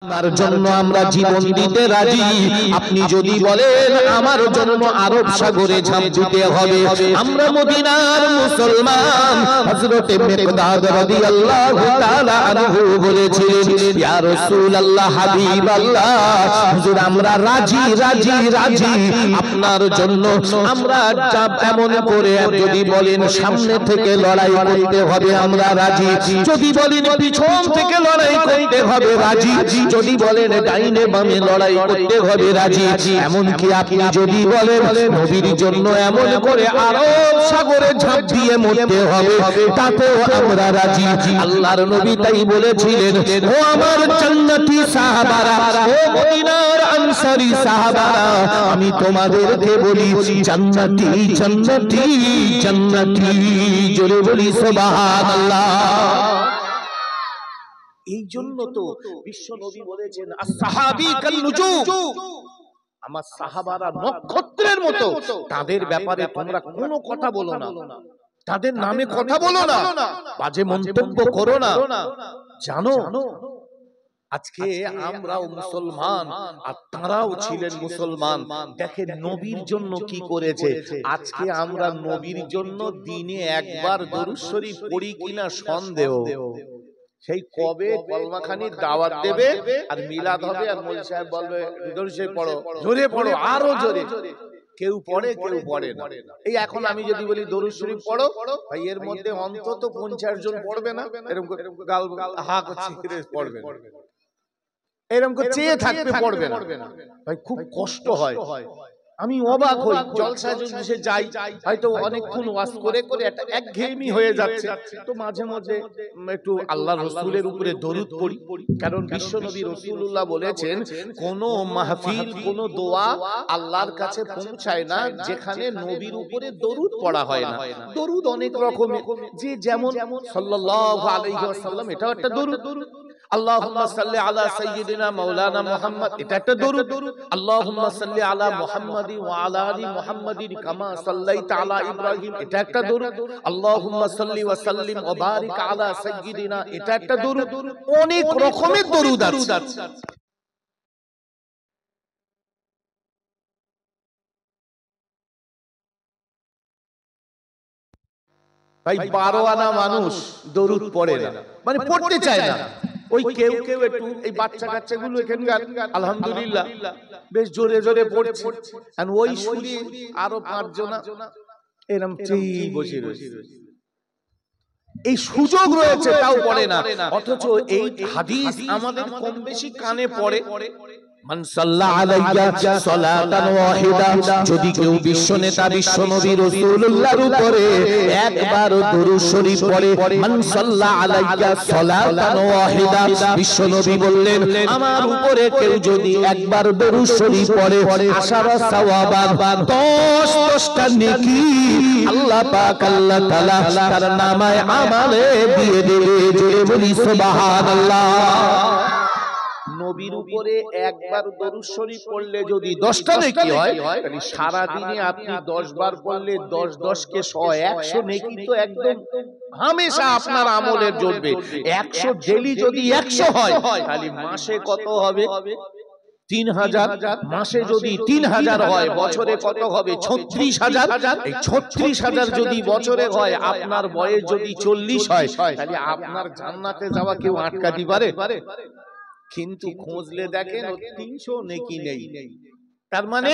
আপনার জন্য আমরা জীবন দিতে রাজি। আপনি যদি বলেন আমার জন্য আরব সাগরে ঝাঁপ দিতে হবে, আমরা মদিনার মুসলমান। হযরতে মিকদাদ রাদিয়াল্লাহু তাআলা আনহু বলেছিলেন, ইয়া রাসূলুল্লাহ, হাবিবাল্লাহ, হুজুর আমরা রাজি রাজি রাজি আপনার জন্য। আমরা এমন করে যদি বলেন সামনে থেকে লড়াই করতে হবে আমরা রাজি, যদি বলেন পিছন থেকে লড়াই করতে হবে রাজি, যদি বলেন ডাইনে বামে লড়াই করতে হবে রাজি, এমনকি আপনি যদি বলেন নবীর জন্য এমন করে আরব সাগরে ঝাঁপ দিয়ে মরতে হবে তাতেও আমরা রাজি। আল্লাহর নবী তাই বলেছিলেন, ও আমার জান্নাতি সাহাবারা, ও মদিনার আনসারী সাহাবারা, আমি তোমাদেরকে বলি জান্নাতি জান্নাতি জান্নাতি, জোরে বলি সুবহানাল্লাহ। এই জন্য তো বিশ্ব নবী বলেছেন আসহাবী কাল নুজুম, আমার সাহাবারা নক্ষত্রের মতো, তাদের ব্যাপারে তোমরা কোনো কথা বলো না, তাদের নামে কথা বলো না, বাজে মন্তব্য করো না। জানো আজকে আমরাও মুসলমান আর তারাও ছিলেন মুসলমান, দেখেন নবীর জন্য কি করেছে। আজকে আমরা নবীর জন্য দিনে একবার দরুদ শরীফ পড়ি কিনা সন্দেহ। সেই কবে কলমাখানির দাওয়াত দেবে আর মিলাদ হবে আর মৌলভী সাহেব বলবে দরুদ শরীফ পড়ো, জোরে পড়ো, আরো জোরে। কেউ পড়ে কেউ পড়ে না। এই এখন আমি যদি বলি দরুদ শরীফ পড়ো, ভাই এর মধ্যে অন্তত 50 জন পড়বে না, এরকম গাল হা করছে পড়বে, এরকম করে চেয়ে থাকবে পড়বে না। ভাই খুব কষ্ট হয়, আমি অবাক হই। জলসা যদি যাই হয়তো অনেকক্ষণ ওয়াজ করে করে একটা একঘেয়েমি হয়ে যাচ্ছে, তো মাঝে মাঝে একটু আল্লাহর রাসূলের উপরে দরুদ পড়ি। কারণ বিশ্বনবী রাসূলুল্লাহ বলেছেন, কোন মাহফিল কোন দোয়া আল্লাহর কাছে পৌঁছায় না যেখানে নবীর উপরে দরুদ পড়া হয় না। দরুদ অনেক রকমের, যে যেমন সাল্লাল্লাহু আলাইহি ওয়াসাল্লাম, এটাও একটা দরুদ। আল্লাহুম্মা সাল্লি আলা সাইয়্যিদিনা মাওলানা মুহাম্মদ, এটা একটা দরুদ। আল্লাহুম্মা সাল্লি আলা মুহাম্মাদি ওয়া আলা আলি মুহাম্মাদিন কামা সাল্লাইতা আলা ইব্রাহিম, এটা একটা দরুদ। আল্লাহুম্মা সাল্লি ওয়া সাল্লিম ওয়া বারিক আলা সাইয়্যিদিনা, এটা একটা দরুদ। অনেক রকমের দরুদ আছে। ভাই 12 আনা মানুষ দরুদ পড়ে না, মানে পড়তে চায় না। ওই কেউ কেউ একটু এই বাচ্চা কাচ্চাগুলো এখানকার আলহামদুলিল্লাহ বেশ জোরে জোরে পড়ছে, আর ওই সুরে আরো 5 জন এরকম ঠিক বসে রয়েছে। এই সুযোগ রয়েছে তাও পড়ে না, অথচ এই হাদিস আমাদের কম বেশি কানে পড়ে। মান সাল্লা আলাইয়া সালাতান ওয়াহিদা, যদি কেউ বিশ্ব নেতা বিশ্ব নবী রাসূলুল্লাহর উপরে একবার দরুদ শরীফ পড়ে, মান সাল্লা আলাইয়া সালাতান ওয়াহিদা, বিশ্ব নবী বললেন আমার উপরে কেউ যদি একবার দরুদ শরীফ পড়ে, আশারা সাওয়াবান, 10টা নেকি আল্লাহ পাক আল্লাহ তাআলা তার নামায়ে আমালে দিয়ে দেবে। জোরে বলি সুবহানাল্লাহ। নবীর উপরে একবার দরুদ শরীফ পড়লে যদি 10টা নেকি হয়, তাহলে সারা দিনে আপনি 10 বার পড়লে 10 10 কে 100, 100 নেকি তো একদম হামেশা আপনার আমলের জুড়বে। 100 ডেইলি যদি 100 হয়, তাহলে মাসে কত হবে? 3000। মাসে যদি 3000 হয়, বছরে কত হবে? 36000। এই 36000 যদি বছরে হয়, আপনার বয়স যদি 40 হয়, তাহলে আপনার জান্নাতে যাওয়া কেউ আটকাতে পারে? কিন্তু খুঁজলে দেখেন 300 নেকি নেই। তার মানে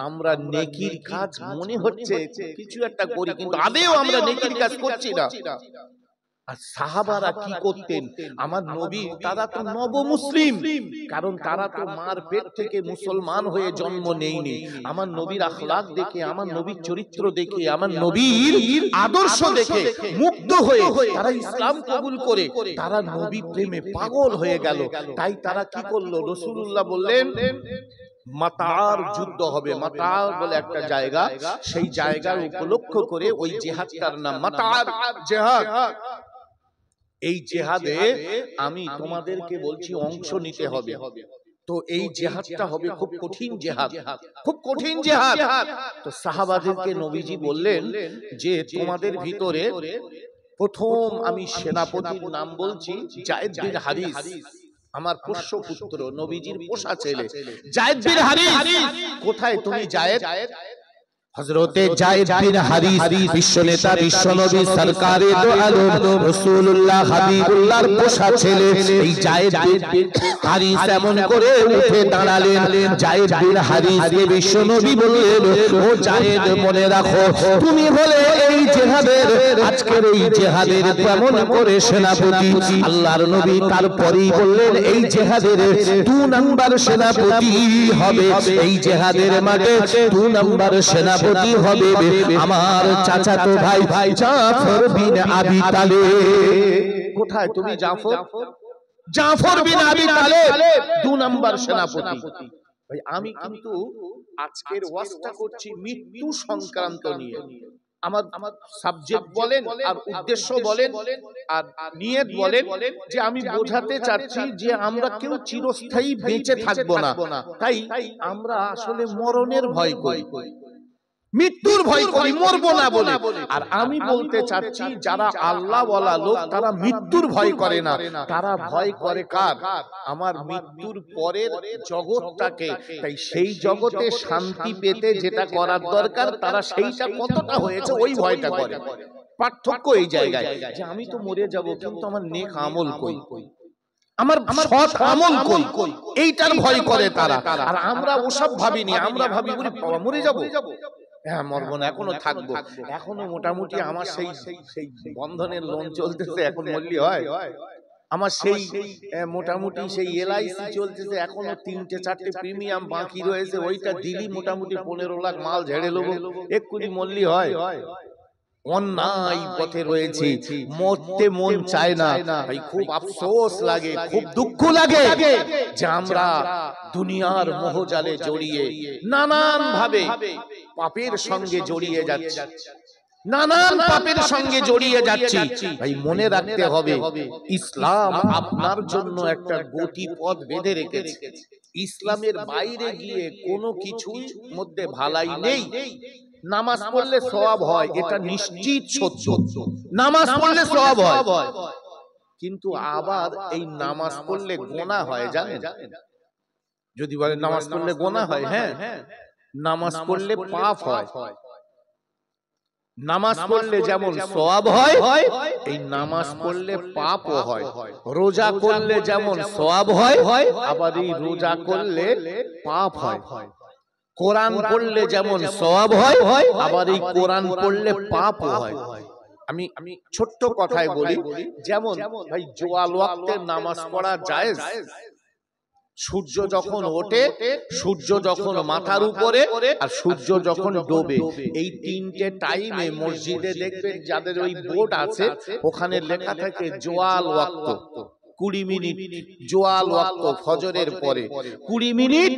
আমরা নেকির কাজ মনে হচ্ছে কিছু একটা করি, কিন্তু আদেও আমরা নেকির কাজ করছি না। আর সাহাবারা কি করতেন? আমার নবী তারা তো নব মুসলিম, কারণ তারা তো মার পেট থেকে মুসলমান হয়ে জন্ম নেয়নি। আমার নবীর আখলাক দেখে, আমার নবীর চরিত্র দেখে, আমার নবীর আদর্শ দেখে মুগ্ধ হয়ে তারা ইসলাম কবুল করে তারা নবী প্রেমে পাগল হয়ে গেল। তাই তারা কি করলো? রাসূলুল্লাহ বললেন মাতার যুদ্ধ হবে। মাতার বলে একটা জায়গা, সেই জায়গার উপলক্ষ করে ওই জিহাদটার নাম মাতার জিহাদ। এই জিহাদে আমি তোমাদেরকে বলছি অংশ নিতে হবে। তো এই জিহাদটা হবে খুব কঠিন জিহাদ, খুব কঠিন জিহাদ। তো সাহাবাদেরকে নবীজি বললেন যে তোমাদের ভিতরে প্রথম আমি সেনাপতির নাম বলছি, যায়েদ বিন হারিস। আমার পোষ্য পুত্র, নবীজির পোষা ছেলে যায়েদ বিন হারিস। কোথায় তুমি যায়েদ? হযরতে যায়েদ বিন হারিস বিশ্ব নেতা, বিশ্ব নবী সরকারে দো আলম রাসূলুল্লাহ হাবিবুল্লাহর পোষা ছেলে। এই যায়েদ বিন হারিস এমন করে উঠে দাঁড়ালেন, যায়েদ বিন হারিসকে বিশ্ব নবী বললেন, ও যায়েদ, মনে রাখো তুমি হলে এই জিহাদের, আজকের এই জিহাদের কেমন করে সেনাপতি। আল্লাহর নবী তারপরেই বললেন, এই জিহাদের 2 নাম্বার সেনাপতি হবে, এই জিহাদের মাঠে 2 নাম্বার সেনাপতি হবে আমার চাচাতো ভাই জাফর বিন আবি তালেব। কোথায় তুমি? জাফর বিন আবি তালেব 2 নাম্বার সেনাপতি। ভাই আমি কিন্তু আজকের ওয়াজটা করছি মৃত্যু সংক্রান্ত নিয়ে। আমার সাবজেক্ট বলেন আর উদ্দেশ্য বলেন আর নিয়ত বলেন যে আমি বোঝাতে চাচ্ছি যে আমরা কেউ চিরস্থায়ী বেঁচে থাকবো না, তাই আমরা আসলে মরণের ভয় করি, মৃত্যুর ভয় করি, মরবো না বলে। আর আমি বলতে চাচ্ছি যারা আল্লাহ ওয়ালা লোক তারা মৃত্যুর ভয় করে না, তারা ভয় করে কার? আমার মৃত্যুর পরের জগৎটাকে। তাই সেই জগতে শান্তি পেতে যেটা করার দরকার তারা সেইটা কতটা হয়েছে ওই ভয়টা করে। পার্থক্য এই জায়গায় যে আমি তো মরে যাব কিন্তু আমার নেক আমল কই, আমার সৎ আমল কই, এইটার ভয় করে তারা। আর আমরা ওসব ভাবিনি, আমরা ভাবি মরে যাব, হ্যাঁ মরবো না, এখনো থাকবো, এখনো মোটামুটি আমার সেই বন্ধনের লোন চলতেছে, এখন মরলি হয়, আমার সেই মোটামুটি সেই এলআইসি চলতেছে, এখনো 3-4টে প্রিমিয়াম বাকি রয়েছে, ওইটা দিলি মোটামুটি 15 লাখ মাল ঝেড়ে নেবো, এক্ষুনি মরলি হয়। অন্যায় পথে রয়েছে, মরতে মন চায় না। ভাই খুব আফসোস লাগে, খুব দুঃখ লাগে যে আমরা দুনিয়ার মোহজালে জড়িয়ে নানান ভাবে পাপের সঙ্গে জড়িয়ে যাচ্ছি, নানান পাপের সঙ্গে জড়িয়ে যাচ্ছি। ভাই মনে রাখতে হবে ইসলাম আপনার জন্য একটা গতিপথ বেঁধে রেখেছে। ইসলামের বাইরে গিয়ে কোনো কিছুর মধ্যে ভালাই নেই। নামাজ পড়লে সওয়াব হয়, এটা নিশ্চিত সত্য, নামাজ পড়লে সওয়াব হয়, কিন্তু আবার এই নামাজ পড়লে গুনাহ হয় জানেন? যদি বলে নামাজ পড়লে গুনাহ হয়, হ্যাঁ নামাজ পড়লে পাপ হয়। নামাজ পড়লে যেমন সওয়াব হয়, এই নামাজ পড়লে পাপও হয়। রোজা করলে যেমন সওয়াব হয়, আবার এই রোজা করলে পাপ হয়। কোরআন পড়লে যেমন সওয়াব হয়, আবার এই কোরআন পড়লে পাপও হয়। আমি ছোট্ট কথায় বলি, যেমন ভাই জোয়াল ওয়াক্তে নামাজ পড়া জায়েজ। সূর্য যখন ওঠে, সূর্য যখন মাথার উপরে, আর সূর্য যখন ডোবে, এই 3টে টাইমে মসজিদে দেখবেন যাদের ওই বোর্ড আছে ওখানে লেখা থাকে জোয়াল ওয়াক্ত, 20 মিনিট জোয়াল ওয়াক্ত, ফজরের পরে 20 মিনিট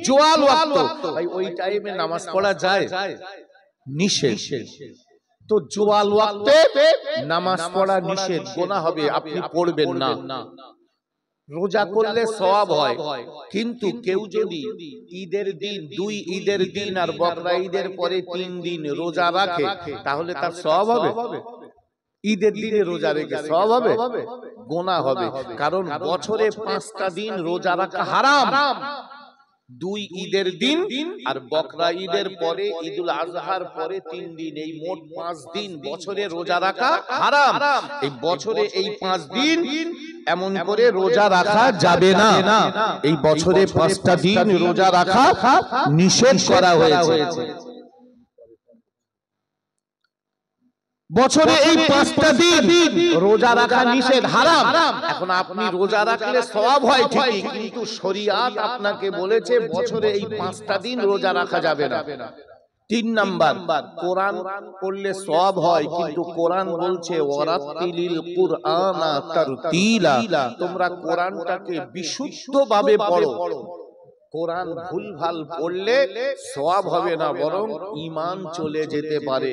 জোয়াল ওয়াক্ত। ভাই ওই টাইমে নামাজ পড়া যায়? নিষেধ। তো জোয়াল ওয়াক্তে নামাজ পড়া নিষেধ, গুনাহ হবে, আপনি পড়বেন না। রোজা করলে সওয়াব হয়, কিন্তু কেউ যদি ঈদের দিন, 2 ঈদের দিন আর বকরা ঈদের পরে 3 দিন রোজা রাখে তাহলে তার সওয়াব হবে? ঈদের দিনে রোজা রেখে সওয়াব হবে? গুনাহ হবে, কারণ বছরে 5টা দিন রোজা রাখা হারাম। 2 ঈদের দিন আর বকরা ঈদের পরে, ঈদুল আজহার পরে 3 দিন, এই মোট 5 দিন বছরে রোজা রাখা হারাম। এই বছরে এই 5 দিন এমন করে রোজা রাখা যাবে না, এই বছরে 5টা দিন রোজা রাখা নিষেধ করা হয়েছে। বছরে এই 5টা দিন রোজা রাখা নিষেধ, হারাম। এখন আপনি রোজা রাখলে সওয়াব হয় ঠিকই, কিন্তু শরীয়ত আপনাকে বলেছে বছরে এই 5টা দিন রোজা রাখা যাবে না। 3 নাম্বার, কোরআন পড়লে সওয়াব হয়, কিন্তু কোরআন বলছে ওয়ারাতিলিল কুরআনা তারতিলা, তোমরা কোরআনটাকে বিশুদ্ধভাবে পড়ো। কোরআন ভুলভাল পড়লে সওয়াব হবে না, বরং ঈমান চলে যেতে পারে।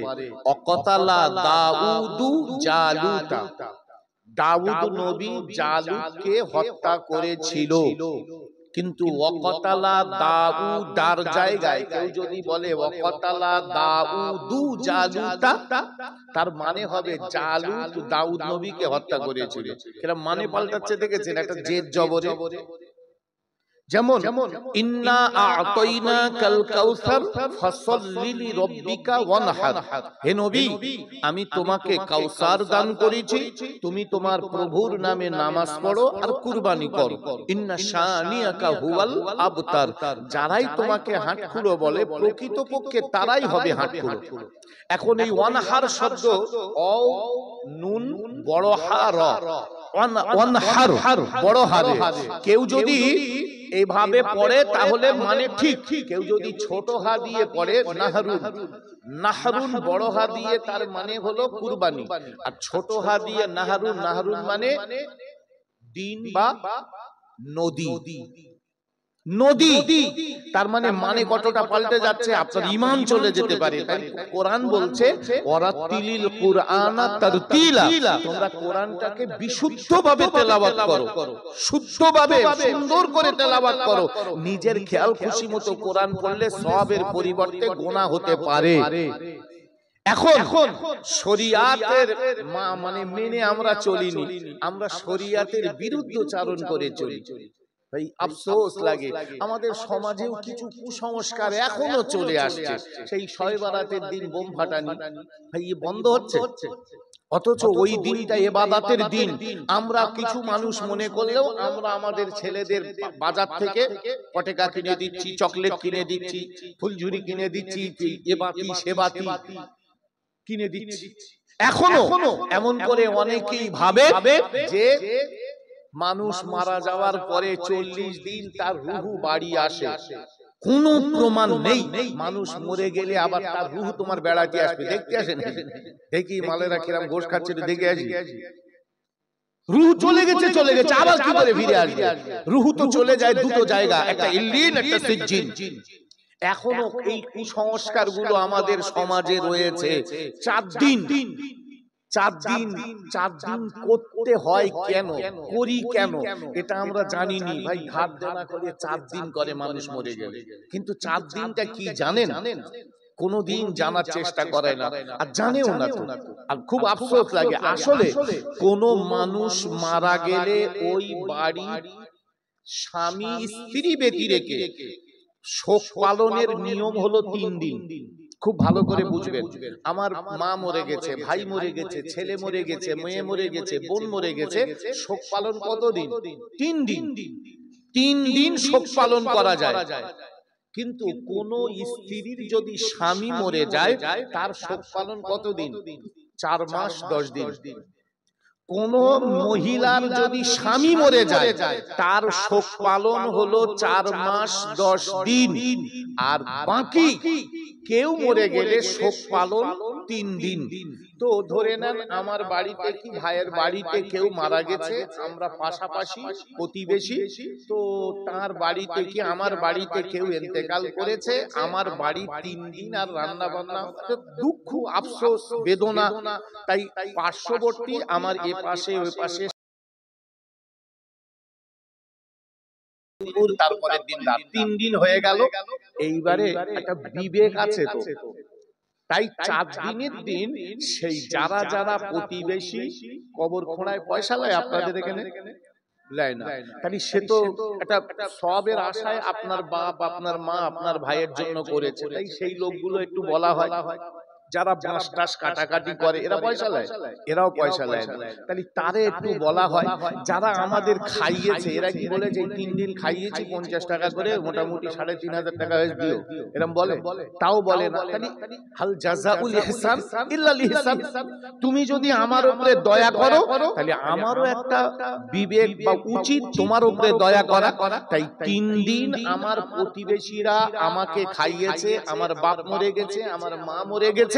অকতালা দাউদু জালুতা, দাউদ নবী জালুতকে হত্যা করেছিল। কিন্তু ওয়াকাতালা দাউদার জায়গায় কেউ যদি বলে ওয়াকাতালা দাউদু জালুতা, তার মানে হবে জালুত দাউদ নবীকে হত্যা করেছিল। এরা মানে পাল্টাচ্ছে, দেখেছেন একটা জেদ জবরে। যেমন ইন্না আ'তাইনাকাল কাউসার ফাসাল্লি লিরাব্বিকা ওয়ানহার, হে নবী আমি তোমাকে কাউসার দান করেছি, তুমি তোমার প্রভুর নামে নামাজ পড়ো আর কুরবানি করো। ইন্না শানিয়াকা হুয়াল আবতার, যারাই তোমাকে হাঁটখুড়ো বলে প্রকৃতপক্ষে তারাই হবে হাঁটখুড়ো। এখন এই ওয়ানহার শব্দ অ নুন বড় হা র, ওয়ানহার বড় হারে, কেউ যদি এইভাবে পড়ে তাহলে মানে ঠিক, কেউ যদি ছোট হা দিয়ে পড়ে নাহরুন, নাহরুন বড় হা দিয়ে তার মানে হলো কুরবানি, আর ছোট হা দিয়ে নাহরুন, নাহরুন মানে দিন বা নদী, নদী। তার মানে কতটা পাল্টে যাচ্ছে, আপনার ঈমান চলে যেতে পারে। তাই কোরআন বলছে ওয়ারাতিলিল কুরআনা তারতিলা, তোমরা কোরআনটাকে বিশুদ্ধভাবে তেলাওয়াত করো, শুদ্ধভাবে সুন্দর করে তেলাওয়াত করো। নিজের খেয়াল খুশি মতো কোরআন পড়লে সওয়াবের পরিবর্তে গুনাহ হতে পারে। এখন শরিয়াতের মানে মেনে আমরা চলিনি, আমরা শরিয়াতের বিরুদ্ধচারণ করে চলি। ভাই আফসোস লাগে, আমাদের সমাজেও কিছু কুসংস্কার এখনো চলে আসছে। সেই শবে বারাতের দিন বোম ফাটানি, ভাই বন্ধ হচ্ছে? অথচ ওই দিনটা ইবাদতের দিন। আমরা কিছু মানুষ মনে করলেও আমরা আমাদের ছেলেদের বাজার থেকে পটেকা কিনে দিচ্ছি, চকলেট কিনে দিচ্ছি, ফুলঝুরি কিনে দিচ্ছি, এ বাতি সে বাতি কিনে দিচ্ছি। এখনো এমন করে অনেকেই ভাবে যে মানুষ মারা যাওয়ার পরে 40 দিন তার রুহু বাড়ি আসে। কোনো প্রমাণ নেই মানুষ মরে গেলে আবার তার রুহু তোমার বেড়াতে আসবে। দেখতে আসেন, দেখি মালেরা কিরাম গোশ খাচ্ছে, দেখে আসি। রুহু চলে গেছে, আবার কি করে ফিরে আসবে? রুহু তো চলে যায় দুটো জায়গা, একটা ইল্লিন একটা সিজ্জিন। এখনো এই কুসংস্কার গুলো আমাদের সমাজে রয়েছে। 4 দিন করতে হয় কেন, করি কেন, এটা আমরা জানিনি। ভাই ঘাট দেনা করে 4 দিন করে মানুষ মরে গেলে, কিন্তু 4 দিনটা কি জানেন? কোনদিন জানার চেষ্টা করে না, আর জানেও না তো। আর খুব আফসোস লাগে, আসলে কোন মানুষ মারা গেলে ওই বাড়ির স্বামী স্ত্রী বেটি রেখে শোক পালনের নিয়ম হলো 3 দিন। খুব ভালো করে বুঝবেন, আমার মা মরে গেছে, ভাই মরে গেছে, ছেলে মরে গেছে, মেয়ে মরে গেছে, বোন মরে গেছে, শোক পালন কতদিন? 3 দিন। 3 দিন শোক পালন করা যায়। কিন্তু কোন স্ত্রীর যদি স্বামী মরে যায় তার শোক পালন কতদিন? 4 মাস 10 দিন। কোন মহিলার যদি স্বামী মরে যায় তার শোক পালন হলো 4 মাস 10 দিন। আর বাকি কেউ মরে গেলে শোক পালন 3 দিন। তো ধরে নেন আমার বাড়িতে কি ভাইয়ের বাড়িতে কেউ মারা গেছে, আমরা পাশাপাশি প্রতিবেশী, তো তার বাড়িতে কি আমার বাড়িতে কেউ ইন্তেকাল করেছে, আমার বাড়ি 3 দিন আর রান্না বান্না, দুঃখ আফসোস বেদনা। তাই পার্শ্ববর্তী আমার এ পাশে ওই পাশে, তারপরের দিন রাত, 3 দিন হয়ে গেল। এইবারে একটা বিবেক আছে তো, তাই 4 দিনের দিন সেই যারা যারা প্রতিবেশী কবর খোঁড়ায় পয়সা নেয়, আপনাদের এখানে নেয় না, তাহলে সে তো একটা সওয়াবের আশায় আপনার বাপ আপনার মা আপনার ভাইয়ের জন্য করেছে, তাই সেই লোকগুলো একটু বলা হয়। যারা বাঁশ টাস কাটাকাটি করে এরা পয়সা নেয়, এরাও পয়সা নেয় না, তাহলে তারে একটু বলা হয়। যারা আমাদের খাইয়েছে এরা কি বলে যে 3 দিন খাইয়েছি 50 টাকা করে, মোটামুটি 3500 টাকা হয়ে দিও, এরকম বলে? তাও বলে না। তাহলে হাল জাযাউল ইহসান ইল্লাল ইহসান, তুমি যদি আমার উপরে দয়া করো তাহলে আমারও একটা বিবেক বা উচিত তোমার উপরে দয়া করা। তাই 3 দিন আমার প্রতিবেশীরা আমাকে খাইয়েছে, আমার বাপ মরে গেছে, আমার মা মরে গেছে,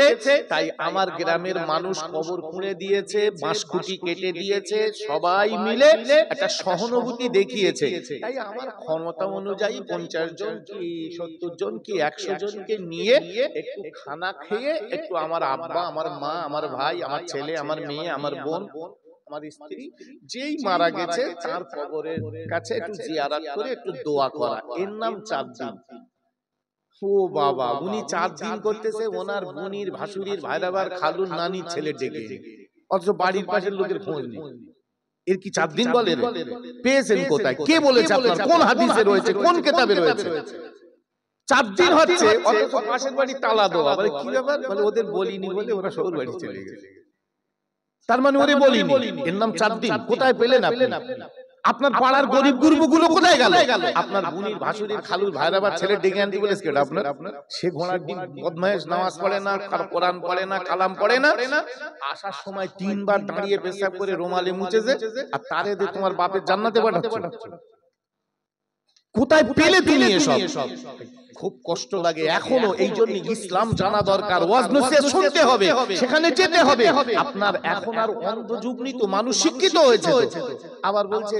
তাই আমার গ্রামের মানুষ কবর খুঁড়ে দিয়েছে, বাঁশকুটি কেটে দিয়েছে, সবাই মিলে একটা সহানুভূতি দেখিয়েছে। তাই আমার ক্ষমতা অনুযায়ী 50 জন কি 70 জন কি 100 জনকে নিয়ে একটু খানা খেয়ে একটু আমার আব্বা আমার মা আমার ভাই আমার ছেলে আমার মেয়ে আমার বোন আমার স্ত্রী যেই মারা গেছে তার কবরের কাছে একটু জিয়ারত করে একটু দোয়া করা, এর নাম 4 দিন। ও বাবা, উনি 4 দিন করতেছে ওনার বোনির, ভাসুরির, ভাইরাবার, খালুর, নানির ছেলে ডেকে, অথচ বাড়ির পাশের লোকের খোঁজ নেই। এর কি 4 দিন বলে? পেয়েছেন কোথায়? কে বলেছে আপনার? কোন হাদিসে রয়েছে? কোন কিতাবে রয়েছে? 4 দিন হচ্ছে, অথচ পাশের বাড়ি তালা দেওয়া। বলে কি ব্যাপার? বলে ওদের বলিনি বলে ওরা সৌর বাড়ি চলে গেছে। তার মানে ওরে বলিনি, এর নাম 4 দিন। কোথায় পেলেন আপনি? আপনার পাড়ার গরিব গুরুগুলো কোথায় গেল? আপনার বোনির, ভাসুরির, খালুর, ভাইরাবার ছেলে ডেকে আনতে বলেছে কেডা আপনার? সে ঘোড়ার ডিম বদমাইশ, নামাজ পড়ে না, কোরআন পড়ে না, কালাম পড়ে না, আসার সময় 3 বার দাঁড়িয়ে পেশাব করে রুমালে মুছেছে, আর তারে দিয়ে তোমার বাপের জান্নাতে পাঠাচ্ছে। কোথায় পেলে তুমি এসব? খুব কষ্ট লাগে এখনো। এই জন্য ইসলাম জানা দরকার, ওয়াজ নসিহত শুনতে হবে, সেখানে যেতে হবে। আপনার এখন আর অন্ধ যুগ নেই তো, মানুষ শিক্ষিত হয়েছে। আবার বলছে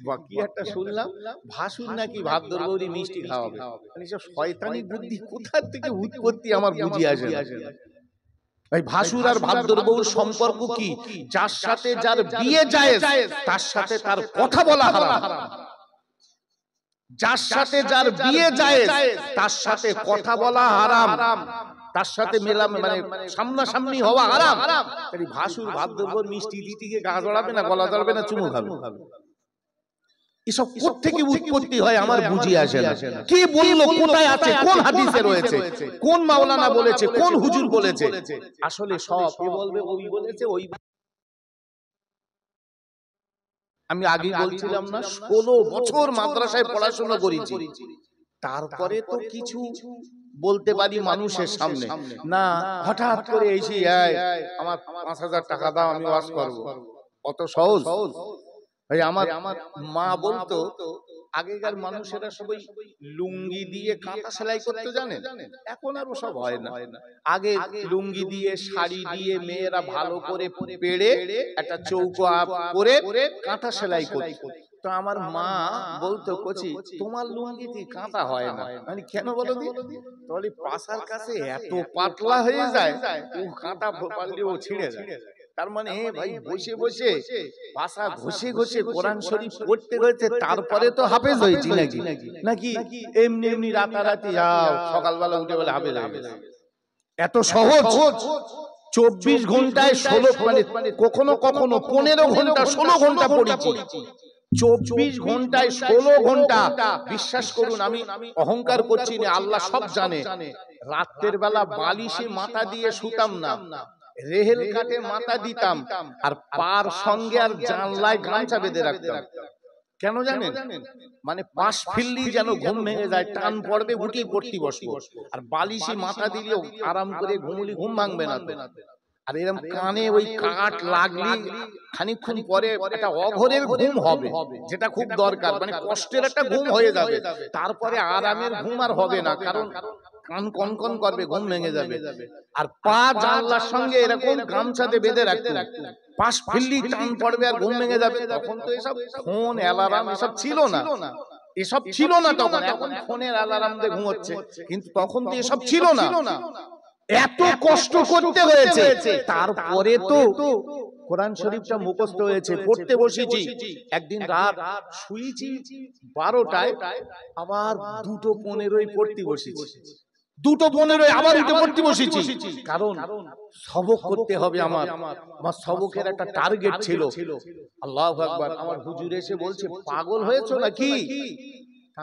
বাকি একটা শুনলাম, ভাসুর নাকি ভাদ্র গৌরী মিষ্টি খাওয়াবে। এইসব শয়তানি বুদ্ধি কোথা থেকে উৎপত্তি আমার বুঝি আসে না। ভাই, ভাসুর আর ভাদ্র গৌর সম্পর্ক কি? যার সাথে যার বিয়ে যায় তার সাথে তার কথা বলা হারাম। যার সাথে যার বিয়ে যায় তার সাথে কথা বলা হারাম, তার সাথে মেলাম মানে সামনাসামনি হওয়া হারাম। তাই ভাসুর ভাদ্রগৌর মিষ্টি দিতে গিয়ে গা জড়াবে না, গলা জড়াবে না, চুমু খাবে। এসব কোত্থেকে উৎপত্তি হয় আমার বুঝি আসে না। কে বললো? কোথায় আছে? কোন হাদিসে রয়েছে? কোন মাওলানা বলেছে? কোন হুজুর বলেছে? আসলে সব এ বলবে ওই বলেছে, ওই। আমি আগে বলছিলাম না, 16 বছর মাদ্রাসায় পড়াশোনা করেছি, তারপরে তো কিছু বলতে পারি মানুষের সামনে না। হঠাৎ করে এসে আমার 5000 টাকা দাও, আমি ওয়াজ করব, অত সহজ? ভাই, আমার মা বলতো আগেকার মানুষেরা সবাই লুঙ্গি দিয়ে কাঁথা সেলাই করতে জানে, এখন আর ওসব হয় না। আগে লুঙ্গি দিয়ে, শাড়ি দিয়ে মেয়েরা ভালো করে পেড়ে একটা চৌকো করে কাঁথা সেলাই করত। তো আমার মা বলতো, কচি তোমার লুঙ্গিতে কাঁথা হয় না। মানে কেন বলো দি? তাহলে পাশার কাছে এত পাতলা হয়ে যায়, ও কাঁথা পারলে ও ছিঁড়ে যায়। তার মানে ভাই, বসে বসে ভাষা ঘষে ঘষে কোরআন শরীফ পড়তে হয়েছে, তারপরে তো হাফেজ হয়েছি নাকি? নাকি এমনি এমনি রাতারাতি যাও সকালবেলা উঠে বলে হাফেজ হয়ে গেছে? এত সহজ? 24 ঘন্টায় 16 মানে কখনো কখনো 15 ঘন্টা 16 ঘন্টা পড়েছি। 24 ঘন্টায় 16 ঘন্টা। বিশ্বাস করুন, আমি অহংকার করছি না, আল্লাহ সব জানে। রাতের বেলা বালিশে মাথা দিয়ে শুতাম না, রেহেল কাটে মাথা দিতাম, আর পার সঙ্গে আর জানলায় গামছা বেঁধে রাখতাম। কেন জানেন? মানে পাশ ফিরলি যেন ঘুম ভেঙে যায়, টান পড়বে, উঠে পড়তে বসবো। আর বালিশে মাথা দিলেও আরাম করে ঘুমুলি ঘুম ভাঙবে না তো। আর এরকম কানে ওই কাট লাগলি খানিকক্ষণ পরে একটা অঘোরের ঘুম হবে, যেটা খুব দরকার, মানে কষ্টের একটা ঘুম হয়ে যাবে। তারপরে আরামের ঘুম আর হবে না, কারণ কান কনকন করবে, ঘুম ভেঙে যাবে। আর পা জানলার সঙ্গে এরকম গামছাতে বেঁধে রাখতে, পাশ ফিরলি টান পড়বে আর ঘুম ভেঙে যাবে। তখন তো এসব ফোন, অ্যালার্ম এসব ছিল না, এসব ছিল না তখন। এখন ফোনের অ্যালার্ম দিয়ে ঘুমোচ্ছে, কিন্তু তখন তো এসব ছিল না। এত কষ্ট করতে হয়েছে, তারপরে তো কোরআন শরীফটা মুখস্থ হয়েছে, পড়তে বসেছি। একদিন রাত শুয়েছি 12টায়, আবার 2:15 পড়তে বসেছি। 2:15 আবার উঠে পড়তে বসেছি, কারণ সবক করতে হবে। আমার সবকের একটা টার্গেট ছিল। আল্লাহু আকবার। আমার হুজুর এসে বলছে, পাগল হয়েছো নাকি?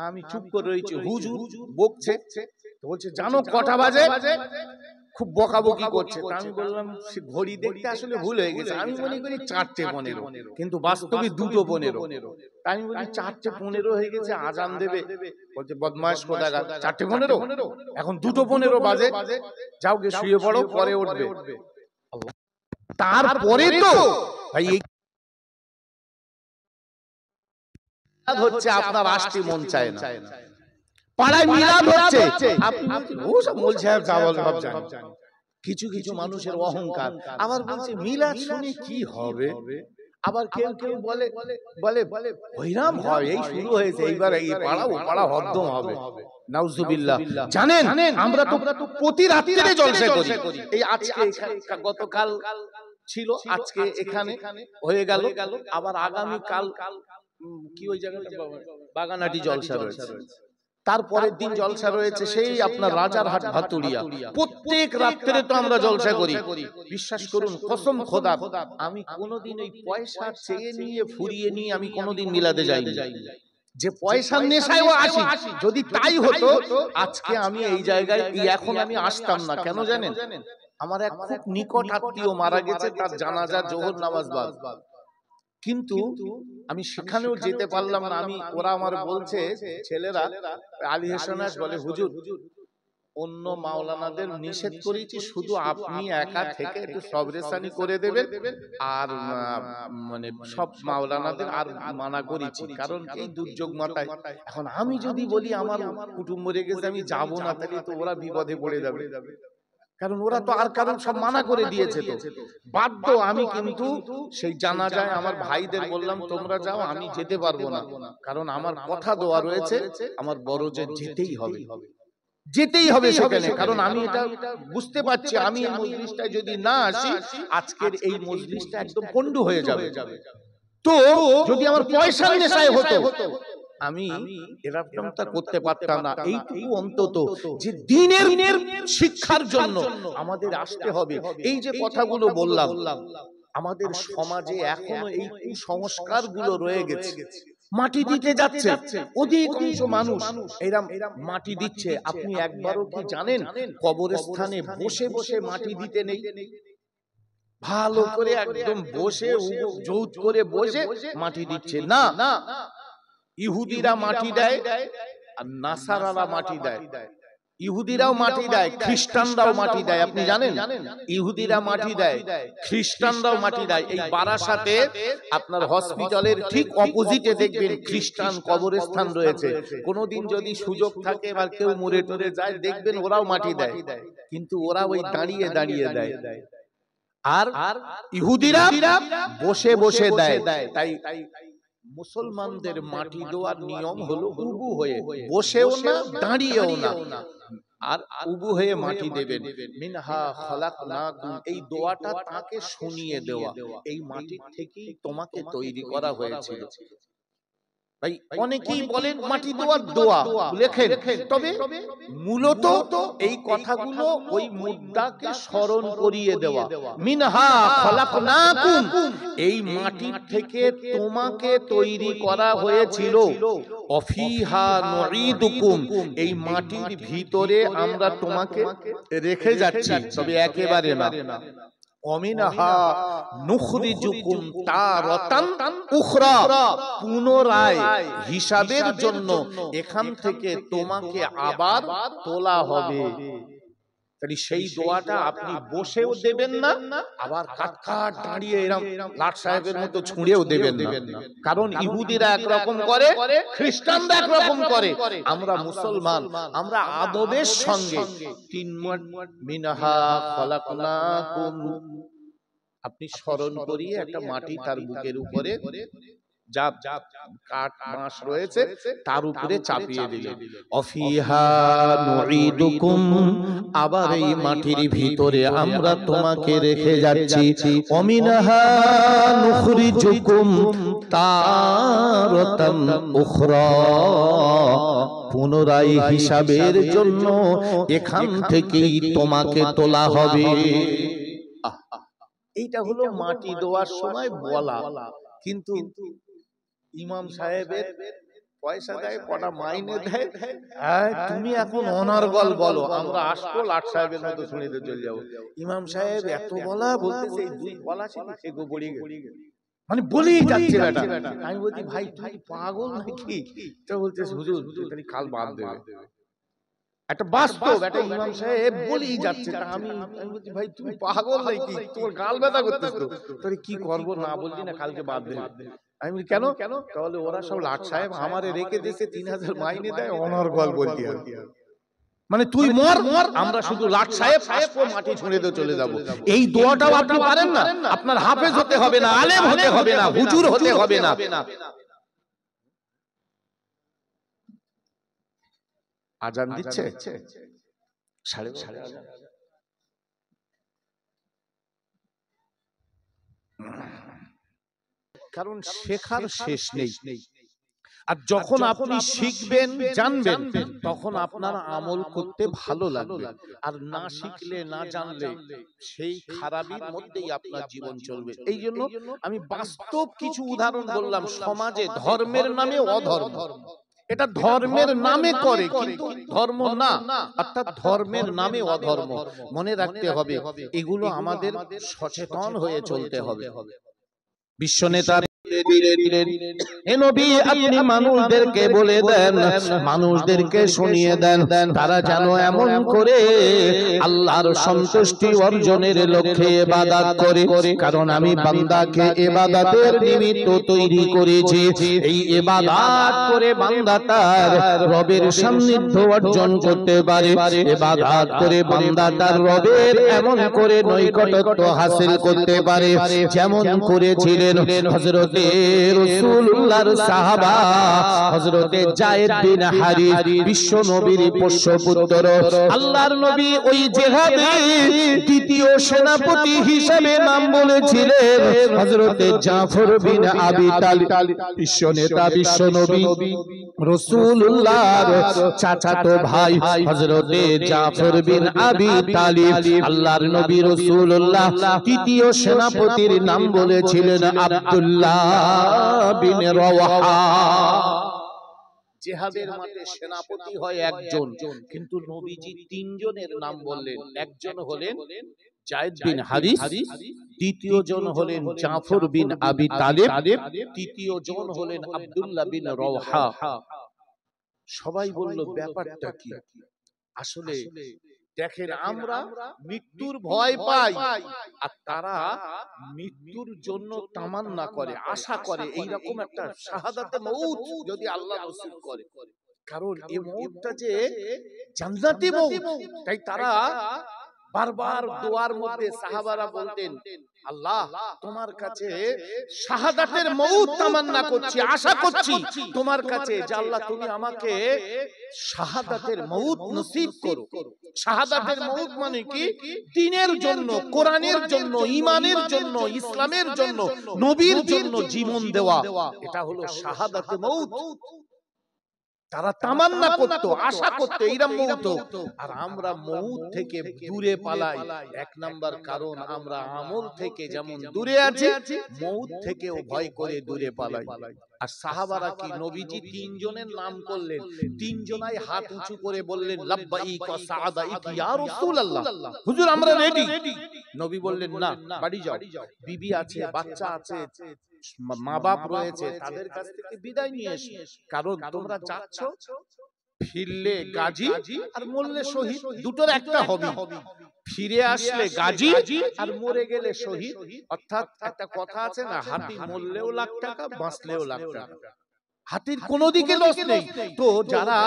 আমি চুপ করে রয়েছি। হুজুর বকছে, বলছে জানো কটা বাজে? খুব বকাবকি করছে। আমি বললাম, ঘড়ি দেখতে আসলে ভুল হয়ে গেছে, আমি মনে করি 4:15, কিন্তু বাস্তবে 2:15। আমি বলি 4:15 হয়ে গেছে, আজান দেবে। বলছে বদমাশ কোথাকার, 4:15? এখন 2:15 বাজে, যাও গে শুয়ে পড়ো, পরে উঠবে। তারপরে তো ভাই হচ্ছে আপনার আসতে মন চায় না, পাড়ায় মিলাদ হচ্ছে, আপনি ওসব মোল সাহেব যা বল সব জানেন। কিছু কিছু মানুষের অহংকার। আবার বলছে মিলাদ শুনে কি হবে? আবার কেউ কেউ বলে বলে হইরাম হয়, এই শুরু হয়েছে, এইবার এই পাড়া ও পাড়া হদ্দম হবে। নাউজুবিল্লাহ। জানেন আমরা তো প্রতি রাত্রে জলসা করি। এই আজকে গতকাল ছিল, আজকে এখানে হয়ে গেল, আবার আগামী কাল কি ওই জায়গাটা বাগানাটি জলসা রয়েছে, তারপরের দিন জলসা রয়েছে সেই আপনার রাজারহাট ভাতুড়িয়া। প্রত্যেক রাত্রে তো আমরা জলসা করি। বিশ্বাস করুন, কসম খোদা, আমি কোনোদিন এই পয়সা চেয়ে নিয়ে ফুরিয়ে নিয়ে আমি কোনোদিন মিলাদে যাইনি, যে পয়সার নেশায়ও আসি। যদি তাই হতো আজকে আমি এই জায়গায় এখন আমি আসতাম না। কেন জানেন? আমার এক খুব নিকট আত্মীয় মারা গেছে, তার জানাজা জোহর নামাজ বাদ, কিন্তু আমি সেখানেও যেতে পারলাম না। ওরা আমার বলছে, ছেলেরা আলী হাসানাস বলে, হুজুর অন্য মাওলানাদের নিষেধ করেছি, শুধু আপনি একা থেকে একটু সবরেসানি করে দেবেন, আর মানে সব মাওলানাদের আর মানা করেছি, কারণ এই দুর্যোগ মাথায়। এখন আমি যদি বলি আমার কুটুম্ব মরে গেছে আমি যাব না, তাহলে তো ওরা বিপদে পড়ে যাবে, কারণ ওরা তো আর কারণ সব মানা করে দিয়েছে, তো বাধ্য আমি। কিন্তু সেই জানাজায় আমার ভাইদের বললাম তোমরা যাও, আমি যেতে পারবো না, কারণ আমার কথা দেওয়া রয়েছে, আমার বড় যে যেতেই হবে, যেতেই হবে সেখানে। কারণ আমি এটা বুঝতে পারছি, আমি এই মজলিসটায় যদি না আসি, আজকের এই মজলিসটা একদম পন্ডু হয়ে যাবে। তো যদি আমার পয়সার নেশায় হতো, আমি এরকমটা করতে পারতাম না। এইটুকু অন্তত যে দিনের শিক্ষার জন্য আমাদের আসতে হবে। এই যে কথাগুলো বললাম, আমাদের সমাজে এখনো এই কুসংস্কার গুলো রয়ে গেছে। মাটি দিতে যাচ্ছে অধিকাংশ মানুষ, এরম মাটি দিচ্ছে। আপনি একবারও কি জানেন কবরস্থানে বসে বসে মাটি দিতে নেই? ভালো করে একদম বসে জৌত করে বসে মাটি দিচ্ছে না। ইহুদিরা মাটি দেয় আর নাসারারা মাটি দেয়। ইহুদিরাও মাটি দেয়, খ্রিস্টানরাও মাটি দেয়। আপনি জানেন? ইহুদিরা মাটি দেয়, খ্রিস্টানরাও মাটি দেয়। এই বারাসাতে আপনার হসপিটালের ঠিক অপোজিটে দেখবেন খ্রিস্টান কবরস্থান রয়েছে। কোনোদিন যদি সুযোগ থাকে বা কেউ মরে টরে যায়, দেখবেন ওরাও মাটি দেয়, কিন্তু ওরা ওই দাঁড়িয়ে দাঁড়িয়ে দেয়, আর ইহুদিরা বসে বসে দেয়। তাই মুসলমানদের মাটি দেওয়ার নিয়ম হলো উবু হয়ে, বসেও না দাঁড়িয়েও না, আর উবু হয়ে মাটি দেবেন। মিনহা খালাকনাকুম, এই দোয়াটা তাকে শুনিয়ে দেওয়া, এই মাটির থেকেই তোমাকে তৈরি করা হয়েছিল। ভাই অনেকেই বলেন মাটি দেওয়ার দোয়া লেখেন, তবে মূলত এই কথাগুলো ওই মুদ্দাকে স্মরণ করিয়ে দেওয়া। মিনহা খালাকনাকুম, এই মাটির থেকে তোমাকে তৈরি করা হয়েছিল। অফিহা নুঈদুকুম, এই মাটির ভিতরে আমরা তোমাকে রেখে যাচ্ছি, তবে একেবারে না। অমিনহা নুখরিজুকুম তারাতান উখরা, পুনরায় হিসাবের জন্য এখান থেকে তোমাকে আবার তোলা হবে। তাহলে সেই দোয়াটা আপনি বসেও দেবেন না, আবার কাট দাঁড়িয়ে এরকম লাট সাহেবের মতো ছুঁড়েও দেবেন না। কারণ ইহুদিরা একরকম করে, খ্রিস্টানরা একরকম করে, আমরা মুসলমান, আমরা আদবের সঙ্গে মিনহা খালাকনাকুম, আপনি স্মরণ করিয়ে একটা মাটি তার বুকের উপরে যা কাঠ বাঁশ রয়েছে তার উপরে চাপিয়ে দিলেন। অফিহা নুঈদুকুম, আবার এই মাটির ভিতরে আমরা তোমাকে রেখে যাচ্ছি। অমিনহা নুখরিজুকুম তারাতান উখরা, পুনরায় হিসাবের জন্য এখান থেকেই তোমাকে তোলা হবে। এইটা হলো মাটি দেওয়ার সময় বলা। কিন্তু ইমাম সাহেবের পয়সা দেয়, কটা মাইনে দেয়, তুমি এখন অনার্গল বলো, আমরা আসবো লাট সাহেবের মতো শুনিতে চলে যাবো। ইমাম সাহেব এত বলা বলতেছে, দুই বলা ছিল সেগো বড়ি গেছে, মানে বলেই যাচ্ছে বেটা। আমি বলছি ভাই তুই পাগল নাকি? তো বলছে হুজুর কাল বাদ দেবে। একটা বাস্তব, একটা ইমাম সাহেব বলেই যাচ্ছে। আমি বলছি ভাই তুমি পাগল নাকি, তোমার গাল ব্যথা করতেছ তো, তোরে কি করবো, না বললি না কালকে বাদ দেবে। আমি বলি কেন? তাহলে ওরা সব লাট সাহেব আমারে রেখে দিয়েছে, 3000 মাইনে দেয়, অনর্গল বলতি আর মানে তুই মর, আমরা শুধু লাট সাহেব আসবো, মাটি ছুঁড়ে দিয়ে চলে যাবো। এই দোয়াটাও আপনি পারেন না? আপনার হাফেজ হতে হবে না, আলেম হতে হবে না, হুজুর হতে হবে না। আজান দিচ্ছে সাড়ে কারণ শেখার শেষ নেই। আর যখন আপনি শিখবেন জানবেন তখন আপনার আমল করতে ভালো লাগবে। আর না শিখলে না জানলে সেই খারাপির মধ্যেই আপনার জীবন চলবে। এই জন্য আমি বাস্তব কিছু উদাহরণ বললাম। সমাজে ধর্মের নামে অধর্ম, এটা ধর্মের নামে করে কিন্তু ধর্ম না, অর্থাৎ ধর্মের নামে অধর্ম। মনে রাখতে হবে, এগুলো আমাদের সচেতন হয়ে চলতে হবে। বিশ্বনেতা আপনি মানুষদেরকে বলে দেন, মানুষদেরকে শুনিয়ে দেন, তারা যেন এমন করে আল্লাহর সন্তুষ্টি অর্জনের লক্ষ্যে ইবাদত করে। কারণ আমি বান্দাকে ইবাদতের নিমিত্ত তৈরি করেছি। এই ইবাদত করে বান্দা তার রবের সান্নিধ্য অর্জন করতে পারে। ইবাদত করে বান্দা তার রবের এমন করে নৈকটত্ব হাসিল করতে পারে, যেমন করেছিলেন হযরতে রাসূলুল্লাহর সাহাবা হযরতে যায়েদ বিন হারিস, বিশ্ব নবীর পোষ্যপুত্র। আল্লাহর নবী ওই জিহাদে দ্বিতীয় সেনাপতি হিসেবে নাম বলেছিলেন হযরতে জাফর বিন আবি তালিব। বিশ্ব নেতা, বিশ্ব নবী রাসূলুল্লাহর চাচাতো ভাই হযরতে জাফর বিন আবি তালিব। আল্লাহর নবী রাসূলুল্লাহ তৃতীয় সেনাপতির নাম বলেছিলেন আব্দুল্লাহ বিন রাওয়াহা। জিহাদের মাঠে সেনাপতি হয় একজন, কিন্তু নবীজি তিনজনের নাম বললেন। একজন হলেন যায়েদ বিন হারিস, দ্বিতীয় জন হলেন জাফর বিন আবি তালিব, তৃতীয় জন হলেন আব্দুল্লাহ বিন রাওয়াহা। সবাই বলল ব্যাপারটা কি? আসলে দেখেন, আমরা মৃত্যুর ভয় পাই আর তারা মৃত্যুর জন্য তামান্না করে, আশা করে এইরকম একটা শাহাদাতে মউত যদি আল্লাহ নসিব করে। কারণ এই মউতটা যে জান্নাতি মউত, তাই তারা বারবার দোয়ার মধ্যে সাহাবারা বলতেন, আল্লাহ তোমার কাছে শাহাদাতের মউত তামান্না করছি, আশা করছি তোমার কাছে যে আল্লাহ তুমি আমাকে শাহাদাতের মউত নসিব করো। শাহাদাতের মউত মানে কি? দ্বীনের জন্য, কোরআনের জন্য, ঈমানের জন্য, ইসলামের জন্য, নবীর জন্য জীবন দেওয়া, এটা হলো শাহাদাতে মউত। তারা তামান্না করত, আশা করত এইরকম মউত। আর আমরা মউত থেকে দূরে পালাই। এক নাম্বার কারণ আমরা আমল থেকে যেমন দূরে আছি, মউত থেকেও ভয় করে দূরে পালাই। আর সাহাবারা কি, নবীজি তিনজনের নাম করলেন, তিনজনাই হাত উঁচু করে বললেন লাব্বাইক ওয়া সাআদাইক ইয়া রাসূলুল্লাহ, হুজুর আমরা রেডি। নবী বললেন না, বাড়ি যাও, বিবি আছে, বাচ্চা আছে, মা বাপ রয়েছে, তাদের কাছ থেকে বিদায় নিয়ে এসো। কারণ তোমরা যাচ্ছ, ফিরলে গাজী আর মরলে শহীদ, দুটোর একটা হবে। ফিরে আসলে গাজী আর মরে গেলে শহীদ। অর্থাৎ একটা কথা আছে না, হাতি মরলেও লাখ টাকা, বাঁচলেও লাখ টাকা। হাতির কোনো দিকে লস নেই। তো যারা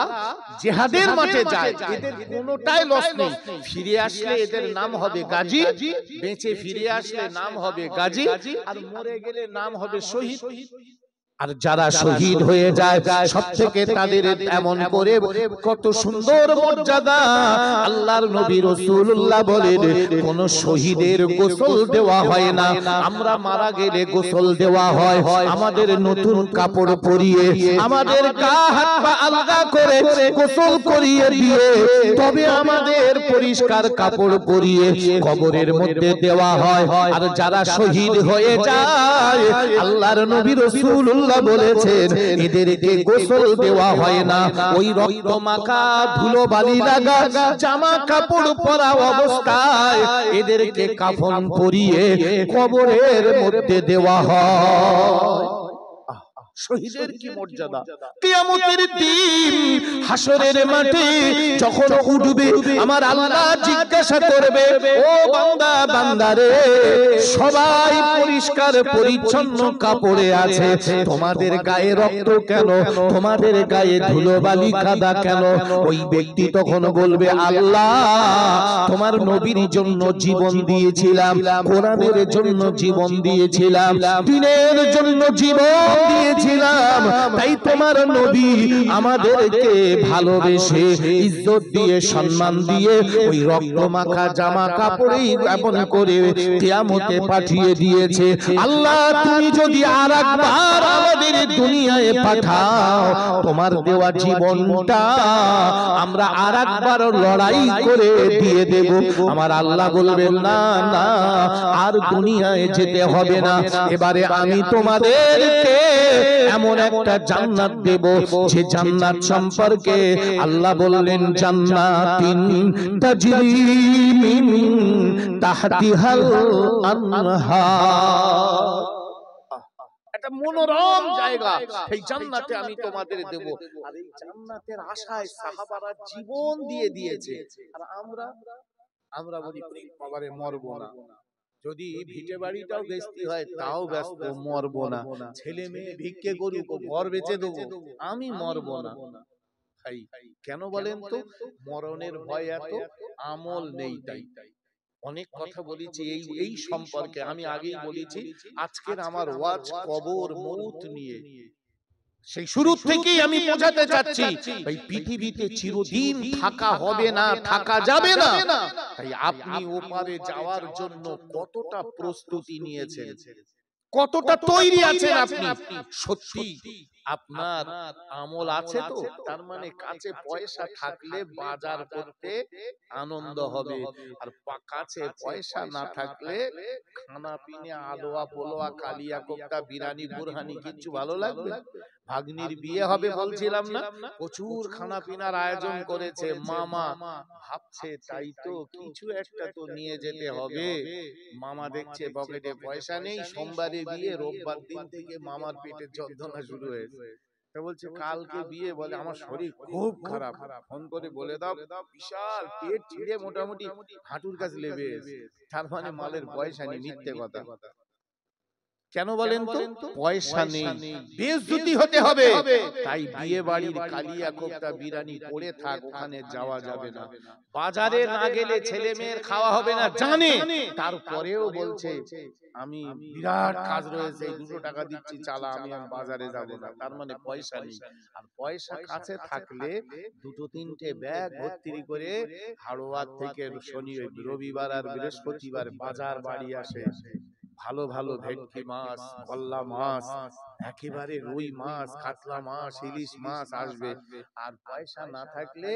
জিহাদের মাঠে যায় এদের কোনোটাই লস নেই। ফিরে আসলে এদের নাম হবে গাজী, বেঁচে ফিরে আসলে নাম হবে গাজী, আর মরে গেলে নাম হবে শহীদ। আর যারা শহীদ হয়ে যায় সবথেকে তাদের এমন করে কত সুন্দর মর্যাদা। আল্লাহর নবী রাসূলুল্লাহ বলেন, কোন শহীদের গোসল দেওয়া হয় না। আমরা মারা গেলে গোসল দেওয়া হয়, আমাদের নতুন কাপড় পরিয়ে, আমাদের গা হাত পা আলগা করে গোসল করিয়ে দিয়ে তবে আমাদের পরিষ্কার কাপড় পরিয়ে কবরের মধ্যে দেওয়া হয়। আর যারা শহীদ হয়ে যায় আল্লাহর নবী রাসূলুল্লাহ বলেছেন এদেরকে গোসল দেওয়া হয় না, ওই রক্ত মাখা ধুলো বালি লাগা জামা কাপড় পরা অবস্থায় এদেরকে কাফন পরিয়ে কবরের মধ্যে দেওয়া হয়। শহীদের কি মর্যাদা! কিয়ামতের দিন হাসরের মাঠে যখন উঠবে, আমার আল্লাহ জিজ্ঞাসা করবে, ও বান্দা বান্দারে, সবাই পরিষ্কার পরিচ্ছন্ন কাপড়ে আছে, তোমাদের গায়ে রক্ত কেন? তোমাদের গায়ে ধুলোবালি কাদা কেন? ওই ব্যক্তি তখন বলবে, আল্লাহ তোমার নবীর জন্য জীবন দিয়েছিলাম, কোরআনের জন্য জীবন দিয়েছিলাম, দ্বীনের জন্য জীবন দিয়েছিলাম, তাই তোমার নবী আমাদেরকে ভালোবেসে ইজ্জত দিয়ে সম্মান দিয়ে ওই রক্ত মাখা জামা কাপড়েই এমন করে কিয়ামতে পাঠিয়ে দিয়েছে। আল্লাহ তুমি যদি আরেকবার আমাদের দুনিয়ায় পাঠাও, তোমার দেওয়া জীবনটা আমরা আরেকবার লড়াই করে দিয়ে দেব। আমার আল্লাহ বলবেন না না, আর দুনিয়ায় যেতে হবে না, এবারে আমি তোমাদেরকে এমন একটা জান্নাত দেব যে জান্নাত সম্পর্কে আল্লাহ বললেন জান্নাতিন তাজরি মিন তাহতিহাল আনহার। একটা মনোরম জায়গা, এই জান্নাতে আমি তোমাদের দেব। আর এই জান্নাতের আশায় সাহাবারা জীবন দিয়ে দিয়েছে। আর আমরা বলি বাবারে মরবো না, যদি ভিটে বাড়িটাও বেচতে হয় তাও ব্যস্ত, মরবো না। ছেলে মেয়ে ভিক্ষে করুক, ঘর বেচে দেবো, আমি মরবো না। ভাই কেন বলেন তো? মরণের ভয় এত, আমল নেই তাই। অনেক কথা বলেছি এই সম্পর্কে, আমি আগেই বলেছি আজকের আমার ওয়াজ কবর মউত নিয়ে। সেই শুরু থেকেই আমি বোঝাতে চাচ্ছি ভাই পৃথিবীতে চিরদিন থাকা হবে না, থাকা যাবে না। তাই আপনি ওপারে যাওয়ার জন্য কতটা প্রস্তুতি নিয়েছেন, কতটা তৈরি আছেন আপনি? সত্যি আপনার আমল আছে তো? তার মানে কাছে পয়সা থাকলে বাজার করতে আনন্দ হবে, আর কাছে পয়সা না থাকলে খানা পিনে আলোয়া পোলোয়া কালিয়া কোপ্তা বিরানি বুরহানি কিচ্ছু ভালো লাগবে? ভাগ্নির বিয়ে হবে বলছিলাম না, প্রচুর খানা পিনার আয়োজন করেছে, মামা ভাবছে তাই তো কিছু একটা তো নিয়ে যেতে হবে। মামা দেখছে পকেটে পয়সা নেই, সোমবারে বিয়ে, রোববার দিন থেকে মামার পেটে যন্ত্রণা শুরু হয়েছে। বলছে কালকে বিয়ে, বলে আমার শরীর খুব খারাপ, ফোন করে বলে দাও, বিশাল পেট ছিঁড়ে মোটামুটি হাঁটুর কাছে লেবে এসে। তার মানে মালের পয়সা নেই, মিথ্যে কথা। কেন বলেন তো? পয়সা নেই, বেইজ্জতি হতে হবে, তাই বিয়ে বাড়ির কালিয়া কোপ্তা বিরানি পড়ে থাক, ওখানে যাওয়া যাবে না। বাজারে না গেলে ছেলে মেয়ের খাওয়া হবে না জানে, তারপরেও বলছে আমি বিরাট কাজ রয়েছে, 200 টাকা দিচ্ছি চালা, আমি বাজারে যাব না। তার মানে পয়সা নেই। আর পয়সা কাছে থাকলে দুটো তিনটে ব্যাগ ভর্তি করে হাড়োয়ার থেকে শনি রবিবার আর বৃহস্পতিবার বাজার বাড়ি আসে। ভালো ভালো ভেটকি মাছ, কল্লা মাছ, একেবারে রুই মাছ, কাতলা মাছ, ইলিশ মাছ আসবে। আর পয়সা না থাকলে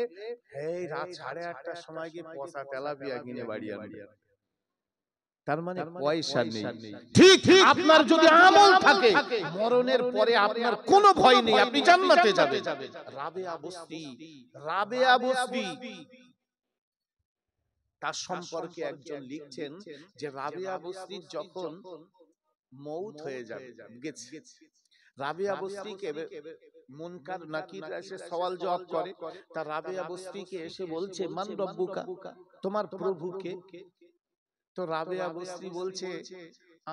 এই রাত 8:30টার সময় গিয়ে পচা তেলাপিয়া কিনে বাড়ি আনবে। তার মানে পয়সা নেই। ঠিক আপনার যদি আমল থাকে, মরণের পরে আপনার কোনো ভয় নেই, আপনি জান্নাতে যাবেন। রাবেয়া বসরি তার সম্পর্কে একজন লিখছেন যে রাবেয়া বসরি যখন মউত হয়ে যাবে, রাবেয়া বসরিকে মুনকার নাকিররা এসে সওয়াল জবাব করে, তা রাবেয়া বসরিকে এসে বলছে মান রব্বুকা, তোমার প্রভু কে? তো রাবেয়া বসরি বলছে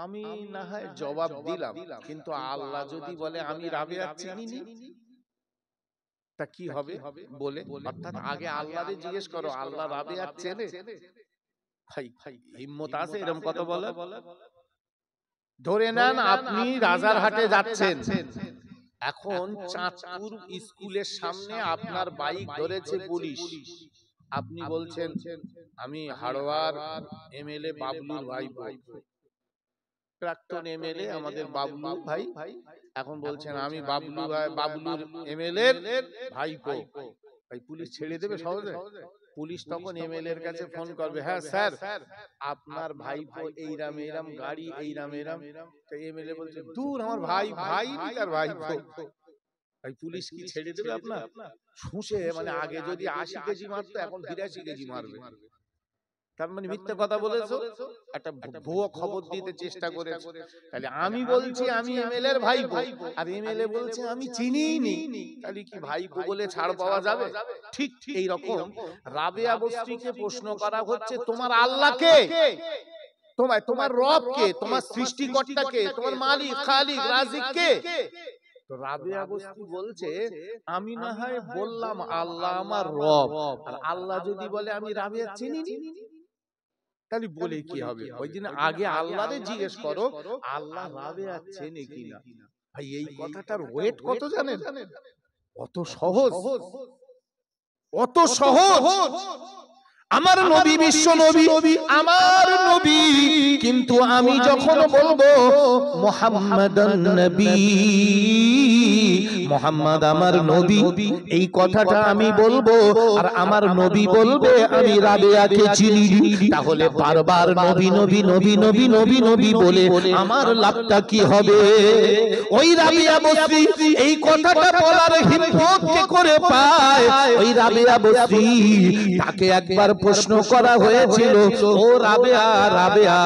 আমি না হয় জবাব দিলাম, কিন্তু আল্লাহ যদি বলে আমি রাবেয়া চিনি তা কি হবে বলে, অর্থাৎ আগে আল্লাহরে জিজ্ঞেস করো আল্লাহ রাবেয়া চেনে? ভাই হিম্মত আছে এরকম কথা বলে? ধরে নেন আপনি রাজারহাটে যাচ্ছেন, এখন চাঁদপুর স্কুলের সামনে আপনার বাইক ধরেছে পুলিশ, আপনি বলছেন আমি হাড়োয়ার এমএলএ বাবলুর ভাই, প্রাক্তন এমএলএ আমাদের বাবলু ভাই, এখন বলছেন আমি বাবলুর এমএলএ এর ভাইপো। ভাই পুলিশ ছেড়ে দেবে সহজে? পুলিশ তখন এমএলএ এর কাছে ফোন করবে, হ্যাঁ স্যার আপনার ভাইপো এইরাম এইরাম গাড়ি এইরাম এইরাম। তো এমএলএ বলছে দূর আমার ভাই তার ভাইপো। ভাই পুলিশ কি ছেড়ে দেবে আপনার? শুষে মানে আগে যদি 80 কেজি মারতো এখন 82 কেজি মারবে। তার মানে মিথ্যা কথা বলেছো, একটা ভুয়ো খবর দিতে চেষ্টা করেছো। তাহলে আমি বলছি আমি এমএলএ এর ভাইপো, আর এমএলএ বলছে আমি চিনিই নি, তাহলে কি ভাইপো বলে ছাড় পাওয়া যাবে? ঠিক এই রকম রাবেয়া বসরিকে প্রশ্ন করা হচ্ছে তোমার আল্লাহ কে, তোমার রব কে, তোমার সৃষ্টিকর্তা কে, তোমার মালিক খালিক রাজিক কে? তো রাবেয়া বসরি বলছে আমি না হয় বললাম আল্লাহ আমার রব, আর আল্লাহ যদি বলে আমি রাবেয়া চিনি নি, তাহলে বলে কি হবে? ওই দিন আগে আল্লাহরে জিজ্ঞেস করো আল্লাহ রাবেয়া চেনে কিনা। ভাই এই কথাটার ওয়েট কত জানেন? কত সহজ। অত সহজ। আমার নবী বিশ্ব নবী, আমার নবী, কিন্তু আমি যখন বলবো মুহাম্মাদান নবী, মুহাম্মদ আমার নবী, এই কথাটা আমি বলবো আর আমার নবী বলবে আমি রাবেয়াকে চিনি, তাহলে বারবার নবী নবী নবী নবী নবী নবী বলে আমার লাভটা কি হবে? ওই রাবেয়া বসরি এই কথাটা বলার হিম্মত কে করে পায়? ওই রাবেয়া বসরি, তাকে একবার প্রশ্ন করা হয়েছিল, ও রাবেয়া, রাবেয়া,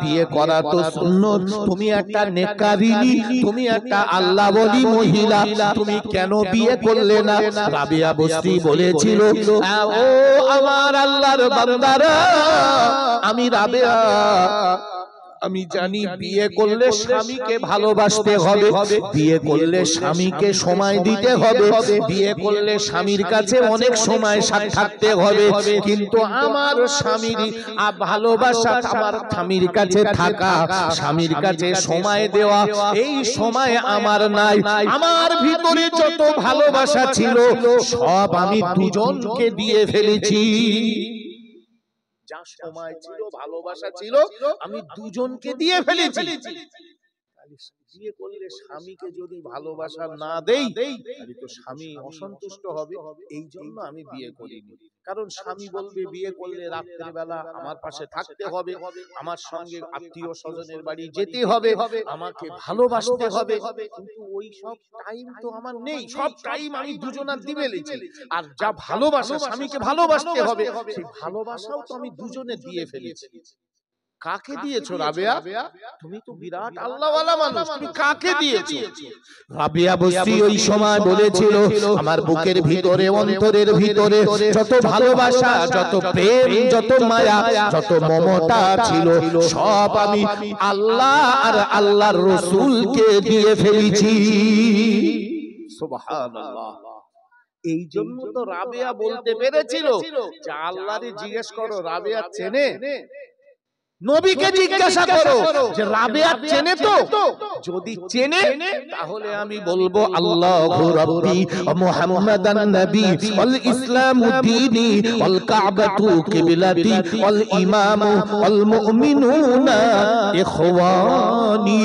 বিয়ে করা তো সুন্নত, তুমি একটা নেকারিনী, তুমি একটা আল্লাহওয়ালি মহিলা, তুমি কেন বিয়ে করলে না? রাবেয়া বসরি বলেছিল, ও আমার আল্লাহর বান্দারা, আমি রাবেয়া, আমি জানি বিয়ে করলে স্বামীকে ভালোবাসতে হবে, বিয়ে করলে স্বামীকে সময় দিতে হবে, বিয়ে করলে স্বামীর কাছে অনেক সময় থাকতে হবে, কিন্তু আমার স্বামীর ভালোবাসা, আমার স্বামীর কাছে থাকা, স্বামীর কাছে সময় দেওয়া, এই সময় আমার নাই। আমার ভিতরে যত ভালোবাসা ছিল সব আমি দুজনকে দিয়ে ফেলেছি। যা সময় ছিল, ভালোবাসা ছিল, আমি দুজনকে দিয়ে ফেলেছি। বিয়ে করলে স্বামীকে যদি ভালোবাসা না দেই, তাহলে তো স্বামী অসন্তুষ্ট হবে। এই জন্য আমি বিয়ে করিনি। কারণ স্বামী বলবে বিয়ে করলে রাত্রের বেলা আমার পাশে থাকতে হবে, আমার সঙ্গে আত্মীয় স্বজনের বাড়ি যেতে হবে, আমাকে ভালোবাসতে হবে, কিন্তু ওই সব টাইম তো আমার নেই। সব টাইম আমি দুজনার দিয়ে ফেলেছি। আর যা ভালোবাসা, স্বামীকে ভালোবাসতে হবে, সেই ভালোবাসাও তো আমি দুজনে দিয়ে ফেলেছি। কাকে দিয়েছো রাবেয়া? তুমি তো বিরাট আল্লাহওয়ালা মানুষ, তুমি কাকে দিয়েছো? রাবেয়া বসরি ওই সময় বলেছিল, আমার বুকের ভিতরে, অন্তরের ভিতরে যত ভালোবাসা, যত প্রেম, যত মায়া, যত মমতা ছিল, সব আমি আল্লাহ আর আল্লাহর রাসূলকে দিয়ে ফেলেছি। সুবহানাল্লাহ। এই জন্য তো রাবেয়া বলতে পেরেছিল যে আল্লাহরে জিজ্ঞেস করো রাবেয়া চেনে? নবীকে জিজ্ঞাসা করো যে রাবেয়া চেনে তো? যদি চেনে তাহলে আমি বলবো আল্লাহু রাব্বি ওয়া মুহাম্মাদান নবী ওয়াল ইসলামু দীনি ওয়াল কাবাতু কিবলাতি ওয়াল ইমামু ওয়াল মুমিনুনা ইখওয়ানি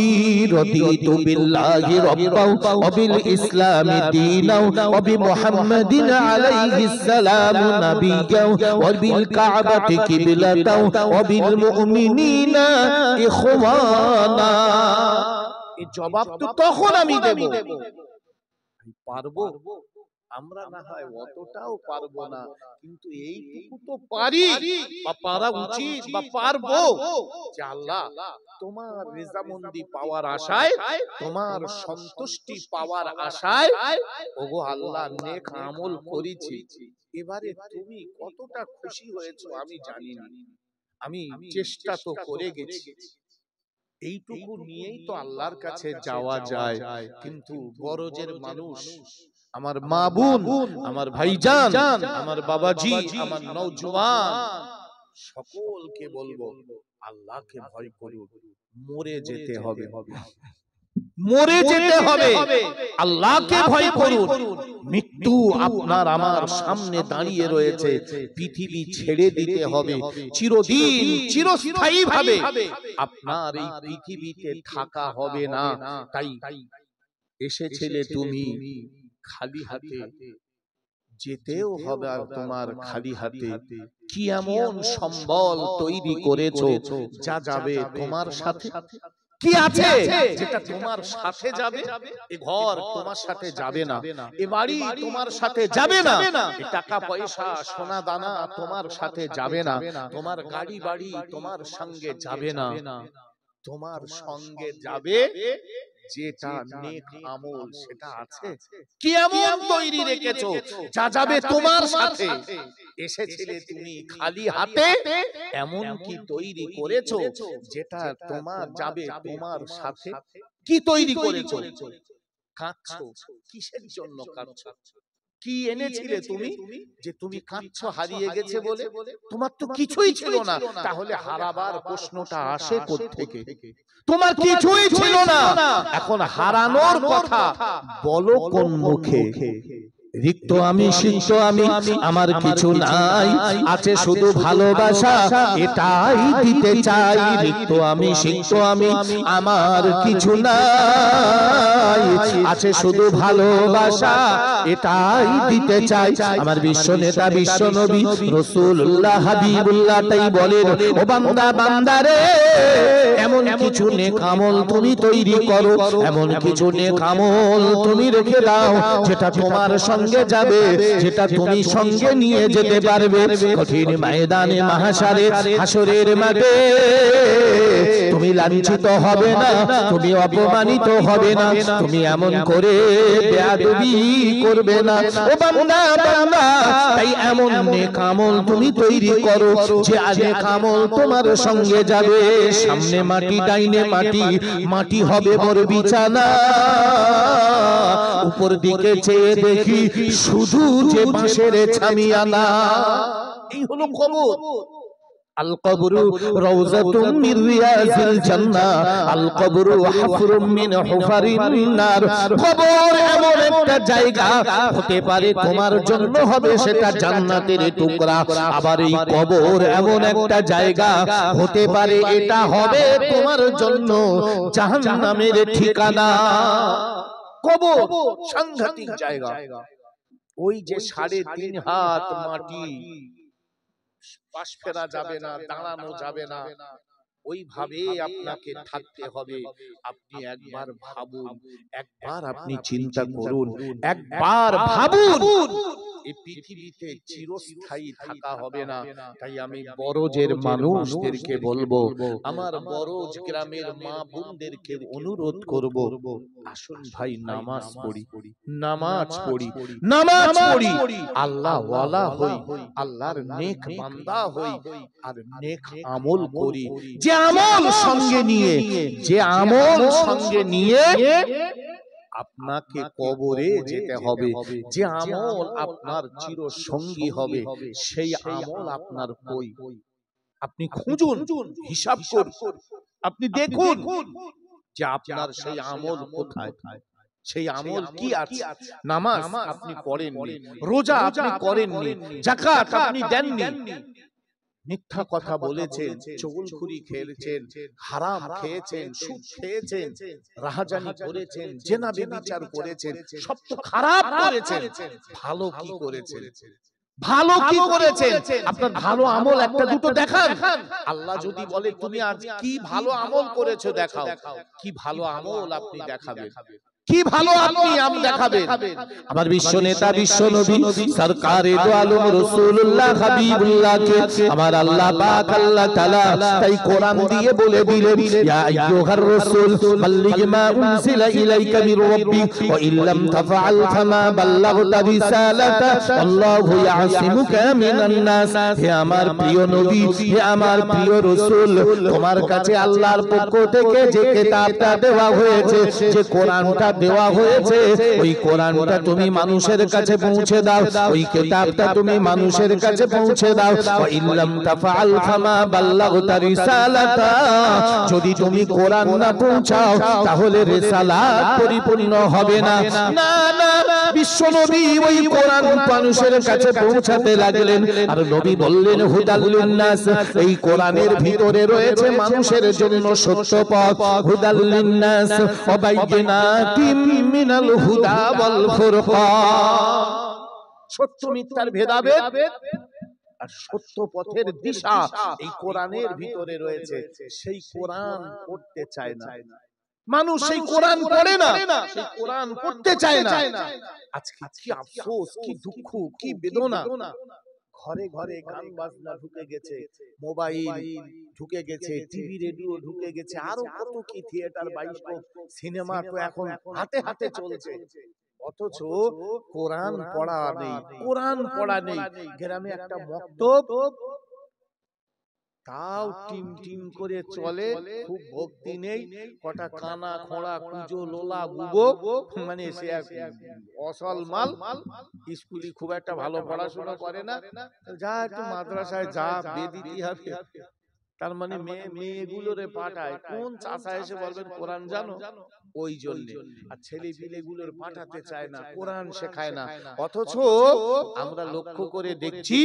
রাদিতু বিল্লাহি রাব্বাও ওয়া বিল ইসলামি দীনাও ওয়া বি মুহাম্মাদিন আলাইহিস সালামু নাবিয়্যাও ওয়া বিল কাবাতি কিবলাতাও ওয়া বিল মুমিনিনা ইখওয়ানা। এই জবাব তো তখন আমি দেব। পারবো আমরা? না হয় অতটাও পারবো না, কিন্তু এইটুকু তো পারি বা পারা উচিত বা পারবো যে আল্লাহ তোমার রেজামন্দি পাওয়ার আশায়, তোমার সন্তুষ্টি পাওয়ার আশায়, ওগো আল্লাহ নেক আমল করেছি, এবারে তুমি কতটা খুশি হয়েছো আমি জানি না, আমি চেষ্টা তো করে গেছি। এইটুকু নিয়েই তো আল্লাহর কাছে যাওয়া যায়। কিন্তু গরজের মানুষ, আমার মা বোন, আমার ভাইজান, আমার বাবাজি, আমার নওজওয়ান, সকলকে বলবো আল্লাহকে ভয় করুন। মরে যেতে হবে, মরে যেতে হবে, আল্লাহকে ভয় করুন। মৃত্যু আপনার আমার সামনে দাঁড়িয়ে রয়েছে, পৃথিবী ছেড়ে দিতে হবে চিরদিন, চিরস্থায়ী ভাবে আপনার এই পৃথিবীতে থাকা হবে না। তাই এসেছিলে তুমি খালি হাতে, যেতেও হবে আর তোমার খালি হাতে। কি এমন সম্বল তৈরি করেছো যা যাবে তোমার সাথে? কি আছে যেটা তোমার সাথে যাবে? এ ঘর তোমার সাথে যাবে না, এ বাড়ি তোমার সাথে যাবে না, এ টাকা পয়সা সোনা দানা তোমার সাথে যাবে না, তোমার গাড়ি বাড়ি তোমার সঙ্গে যাবে না। তোমার সঙ্গে যাবে যেটা নেক আমল, সেটা আছে। কি এমন তৈরি রেখেছো যা যাবে তোমার সাথে? এসেছিলে তুমি খালি হাতে, এমন কি তৈরি করেছো যেটা তোমার যাবে তোমার সাথে? কি তৈরি করেছো? কাঁদছো কিসের জন্য? কাঁদছো কি এনেছিলে তুমি যে তুমি কাঁদছো হারিয়ে গেছে বলে? তোমার তো কিছুই ছিল না, তাহলে হারাবার প্রশ্নটা আসে কোত্থেকে? তোমার কিছুই ছিল না, এখন হারানোর কথা বলো কোন মুখে? রিক্ত আমি সিক্ত আমি, আমার কিছু নাই, আছে শুধু ভালোবাসা, এটাই দিতে চাই। রিক্ত আমি সিক্ত আমি, আমার কিছু নাই, আছে শুধু ভালোবাসা, এটাই দিতে চাই। আমার বিশ্ব নেতা বিশ্ব নবী রাসূলুল্লাহ হাবিবুল্লাহ তাই বলেন, ও বান্দা বান্দারে, এমন কিছু নেক আমল তুমি তৈরি করো, এমন কিছু নেক আমল তুমি রেখে দাও যেটা তোমার সঙ্গে যাবে, যেটা তুমি সঙ্গে নিয়ে যেতে পারবে কঠিন ময়দানে, মাহশারে, হাসরের মাঠে। তুমি লাঞ্ছিত হবে না, তুমি অপমানিত হবে না, তুমি এমন করে বেয়াদবি করবে না। ও বান্দা বান্দা, তাই এমন নেক আমল তুমি তৈরি করো যে নেক আমল তোমার সঙ্গে যাবে। সামনে মাটি, ডাইনে মাটি, মাটি হবে মোর বিছানা। উপর দিকে চেয়ে দেখি শুধু যে বাঁশের ছামিয়ানা। এই হলো কবর। আল কবরু রাউযাতুম মির রিয়াজিল জান্নাহ, আল কবরু হাফরুম মিন হুফারিন নার। কবর এমন একটা জায়গা হতে পারে তোমার জন্য হবে সেটা জান্নাতের টুকরা, আবার এই কবর এমন একটা জায়গা হতে পারে এটা হবে তোমার জন্য জাহান্নামের ঠিকানা। কবর সাংঘাতিক জায়গা। ওই যে 3.5 হাত মাটি, পাশ ফেরা যাবে না, দাঁড়ানো যাবে না, ওইভাবে আপনাকে থাকতে হবে। আপনি একবার ভাবুন, একবার আপনি চিন্তা করুন, একবার ভাবুন, এই পৃথিবীতে চিরস্থায়ী থাকা হবে না। তাই আমি বরজের মানুষদেরকে বলবো, আমার বরজ গ্রামের মা বোনদেরকে অনুরোধ করব, আসুন ভাই নামাজ পড়ি, নামাজ পড়ি, নামাজ পড়ি, আল্লাহ ওয়ালা হই, আল্লাহর নেক বান্দা হই, আর নেক আমল করি। যে আমল সঙ্গে নিয়ে, যে আমল সঙ্গে নিয়ে আপনাকে কবরে যেতে হবে, যে আমল আপনার চির সঙ্গী হবে, সেই আমল আপনার কই? আপনি খুঁজুন, হিসাব করুন, আপনি দেখুন যে আপনার সেই আমল কোথায়, সেই আমল কি আছে। নামাজ আপনি পড়েননি, রোজা আপনি করেননি, যাকাত আপনি দেননি, মিথ্যা কথা বলেছেন, চুগলখুরি খেয়েছেন, হারাম খেয়েছেন, সুদ খেয়েছেন, রাহাজানি করেছেন, জেনা ব্যভিচার করেছেন, সব তো খারাপ করেছেন। ভালো কি করেছেন? ভালো কি করেছেন? আপনার ভালো আমল একটা দুটো দেখান। আল্লাহ যদি বলে তুমি আজ কি ভালো আমল করেছো দেখাও, কি ভালো আমল আপনি দেখাবেন, কি ভালো আপনি আম দেখাবেন। আমার বিশ্ব নেতা বিশ্ব নবী সরকারে দো আলম রাসূলুল্লাহ হাবিবুল্লাহকে আমার আল্লাহ পাক আল্লাহ তাআলা তাই কোরআন দিয়ে বলে দিলেন, ইয়া আইয়ুহার রাসূল বাল্লিগ মা উনজিলা ইলাইকা মির রাব্বিক ওয়া ইল্লাম তাফআল ফামা বাল্লাগতা রিসালাতা আল্লাহু ইয়াসিমুকা মিনান নাস। হে আমার প্রিয় নবী, হে আমার প্রিয় রাসূল, তোমার কাছে আল্লাহর পক্ষ থেকে যে কিতাবটা দেওয়া হয়েছে, যে কোরআনটা দেওয়া হয়েছে, ওই কোরআনটা তুমি মানুষের কাছে পৌঁছে দাও, ওই কিতাবটা তুমি মানুষের কাছে পৌঁছে দাও। ওয়া ইল্লাম তাফআল ফামা বাল্লাগতা রিসালাতা, যদি তুমি কোরআন না পৌঁছাও তাহলে রিসালাত পরিপূর্ণ হবে না। না না, বিশ্বনবী ওই কোরআন মানুষের কাছে পৌঁছাতে লাগলেন, আর নবী বললেন হুদাল লিন্নাস, এই কোরআনের ভিতরে রয়েছে মানুষের জন্য সত্য পথ। হুদাল লিন্নাস ওয়া বাইয়িনাতিম মিনাল হুদা ওয়াল ফুরকান, সত্য মিথ্যার ভেদাভেদ আর সত্য পথের দিশা এই কোরআনের ভিতরে রয়েছে। সেই কোরআন পড়তে চায় না মানুষ, সেই কোরআন পড়ে না, সেই কোরআন পড়তে চায় না। আজকে কি আফসোস, কি দুঃখ, কি বেদনা। ঘরে ঘরে গান বাজনা ঢুকে গেছে, মোবাইল ঢুকে গেছে, টিভি রেডিও ঢুকে গেছে, আরো কত কি থিয়েটার, বায়োস্কোপ, সিনেমা তো এখন হাতে হাতে চলছে। অথচ কোরআন পড়া নেই, কোরআন পড়া নেই। গ্রামে একটা মক্তব, তাও টিম টিম করে চলে, খুব ভক্তি নেই, কটা কানা খোঁড়া কুজো লোলা বুবো, মানে সে অসল মাল। স্কুলে খুব একটা ভালো পড়াশোনা করে না, যা একটু মাদ্রাসায় যা বেদিতি হবে তার মানে মেয়েগুলোরে পাঠায়, কোন চাচা এসে বলবেন কোরআন জানো, ওই জন্য। আর ছেলে পিলেগুলোর পাঠাতে চায় না, কোরআন শেখায় না। অথচ আমরা লক্ষ্য করে দেখছি,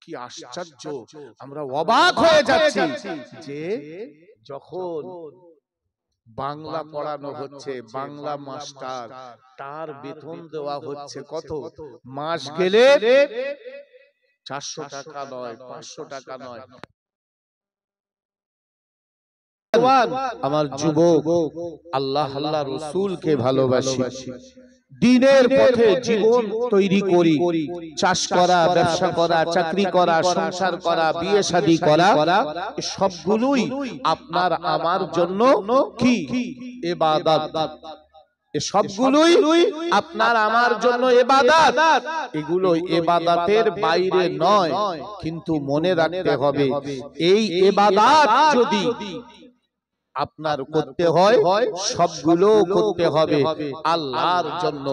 কি আশ্চর্য, আমরা অবাক হয়ে যাচ্ছি যে যখন বাংলা পড়ানো হচ্ছে, বাংলা মাস্টার, তার বেতন দেওয়া হচ্ছে কত, মাস গেলে 400 টাকা নয়, 500 টাকা নয়। আমার যুবক, আল্লাহ আল্লাহ রসুলকে ভালোবাসি, দ্বীনের পথে জীবন তৈরি করি, চাষ করা, ব্যবসা করা, চাকরি করা, সংসার করা, বিয়ে শাদী করা, সবগুলোই আপনার আমার জন্য কি ইবাদত। সবগুলোই আপনার আমার জন্য ইবাদত। এগুলো ইবাদতের বাইরে নয়, কিন্তু মনে রাখতে হবে এই ইবাদত যদি আপনার করতে হয়, সবগুলো করতে হবে আল্লাহর জন্য,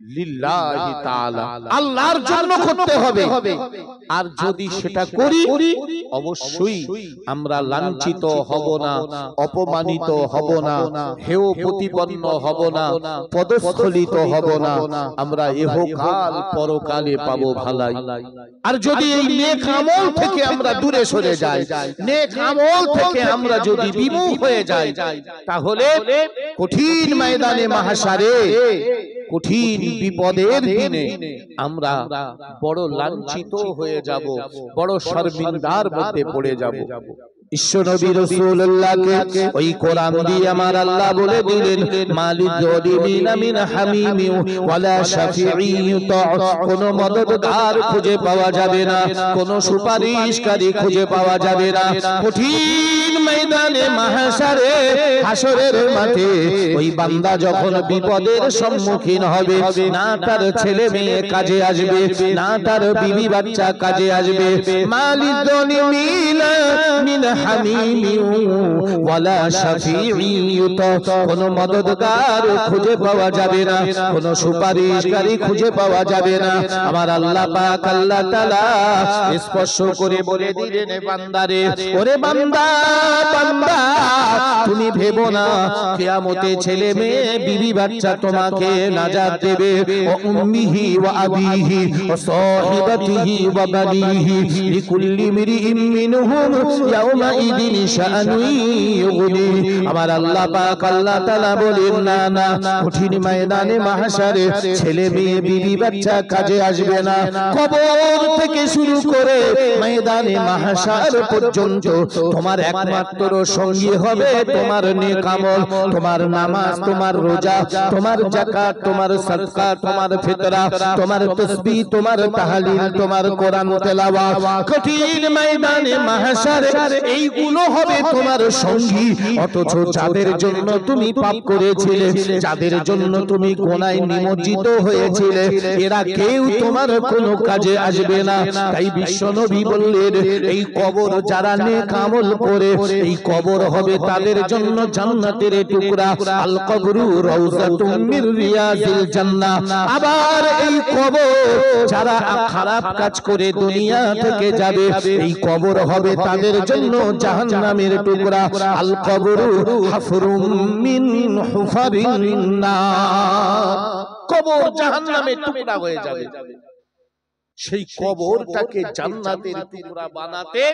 লিল্লাহি তাআলা, আল্লাহর জন্য করতে হবে। আর যদি সেটা করি, অবশ্যই আমরা লাঞ্ছিত হব না, অপমানিত হব না, হেয় প্রতিপন্ন হব না, পদস্খলিত হব না, আমরা ইহকাল পরকালে পাবো ভালাই। আর যদি এই নেক আমল থেকে আমরা দূরে সরে যাই, নেক আমল থেকে আমরা যদি বিমুখ হয়ে যাই, তাহলে কঠিন ময়দানে মাহশারে, কঠিন বিপদের দিনে আমরা বড় লাঞ্ছিত হয়ে যাব, বড় শর্মিন্দার মধ্যে পড়ে যাব। ঈশ্বর নবী রাসূলুল্লাহকে ওই কোরআন দিয়ে আমার আল্লাহ বলে দিলেন, মালিক যালিমিনা মিন হামিমি ওয়ালা শাফিঈ ইউতা, কোন মদদগার খুঁজে পাওয়া যাবে না, কোন সুপারিশকারী খুঁজে পাওয়া যাবে না। কঠিন ময়দানে মাহশারে, হাসরের মাঠে ওই বান্দা যখন বিপদের সম্মুখীন হবে, না তার ছেলে মেয়ে কাজে আসবে, না তার বিবি বাচ্চা কাজে আসবে, মালিক যালিমিনা মিন হামিমি ওয়ালা শাফিঈ ইউতা, কোন মদদগার খুঁজে পাওয়া যাবে না, কোন সুপারিশকারী খুঁজে পাওয়া যাবে না। আমার আল্লাহ পাক আল্লাহ তাআলা স্পর্শ করে বলে দিলেন, বান্দারে, ওরে বান্দা, বান্দা তুমি ভেবো না কিয়ামতে ছেলে মেয়ে বিবি বাচ্চা তোমাকে নাজাত দেবে। ও উম্মিহি ওয়া আবিহি ওয়া সাহিবাতিহি ওয়া বানিহি লিকুল্লি মিরইম মিনহুম ইয়াউমা ইদিন শাআনুন ইউগনি। আমার আল্লাহ পাক আল্লাহ তাআলা বলেন, না না, কঠিন ময়দানে মাহশারে ছেলে মেয়ে বিবি বাচ্চা কাজে আসবে না। কবর থেকে শুরু করে ময়দানে মাহশার পর্যন্ত তোমার একমাত্র সঙ্গী হবে তোমার নেক আমল, তোমার নামাজ, তোমার রোজা, তোমার যাকাত, তোমার সাদকা, তোমার ফিতরা, তোমার তাসবিহ, তোমার তাহলিল, তোমার কোরআন তেলাওয়াত। কঠিন ময়দানে মাহশারে এইগুলো হবে তোমার সঙ্গী। অথচ যাদের জন্য তুমি পাপ করেছিলে, যাদের জন্য তুমি গুনাহে নিমজ্জিত হয়েছিলে, এরা কেউ তোমার কোনো কাজে আসবে না। তাই বিশ্বনবী বললেন, এই কবর যারা নেক আমল করে, এই কবর হবে তাদের জন্য জান্নাতের টুকরা। আল কবরু রাউযাতুম মির রিয়াজিল জান্নাহ। আবার এই কবর যারা খারাপ কাজ করে দুনিয়া থেকে যাবে, এই কবর হবে তাদের জন্য জাহান্নামের টুকরা। আল কবরু হাফরুম মিন হুফারিন নার। কবর জাহান্নামের টুকরা হয়ে যাবে। সেই কবরটাকে জান্নাতের টুকরা বানাতে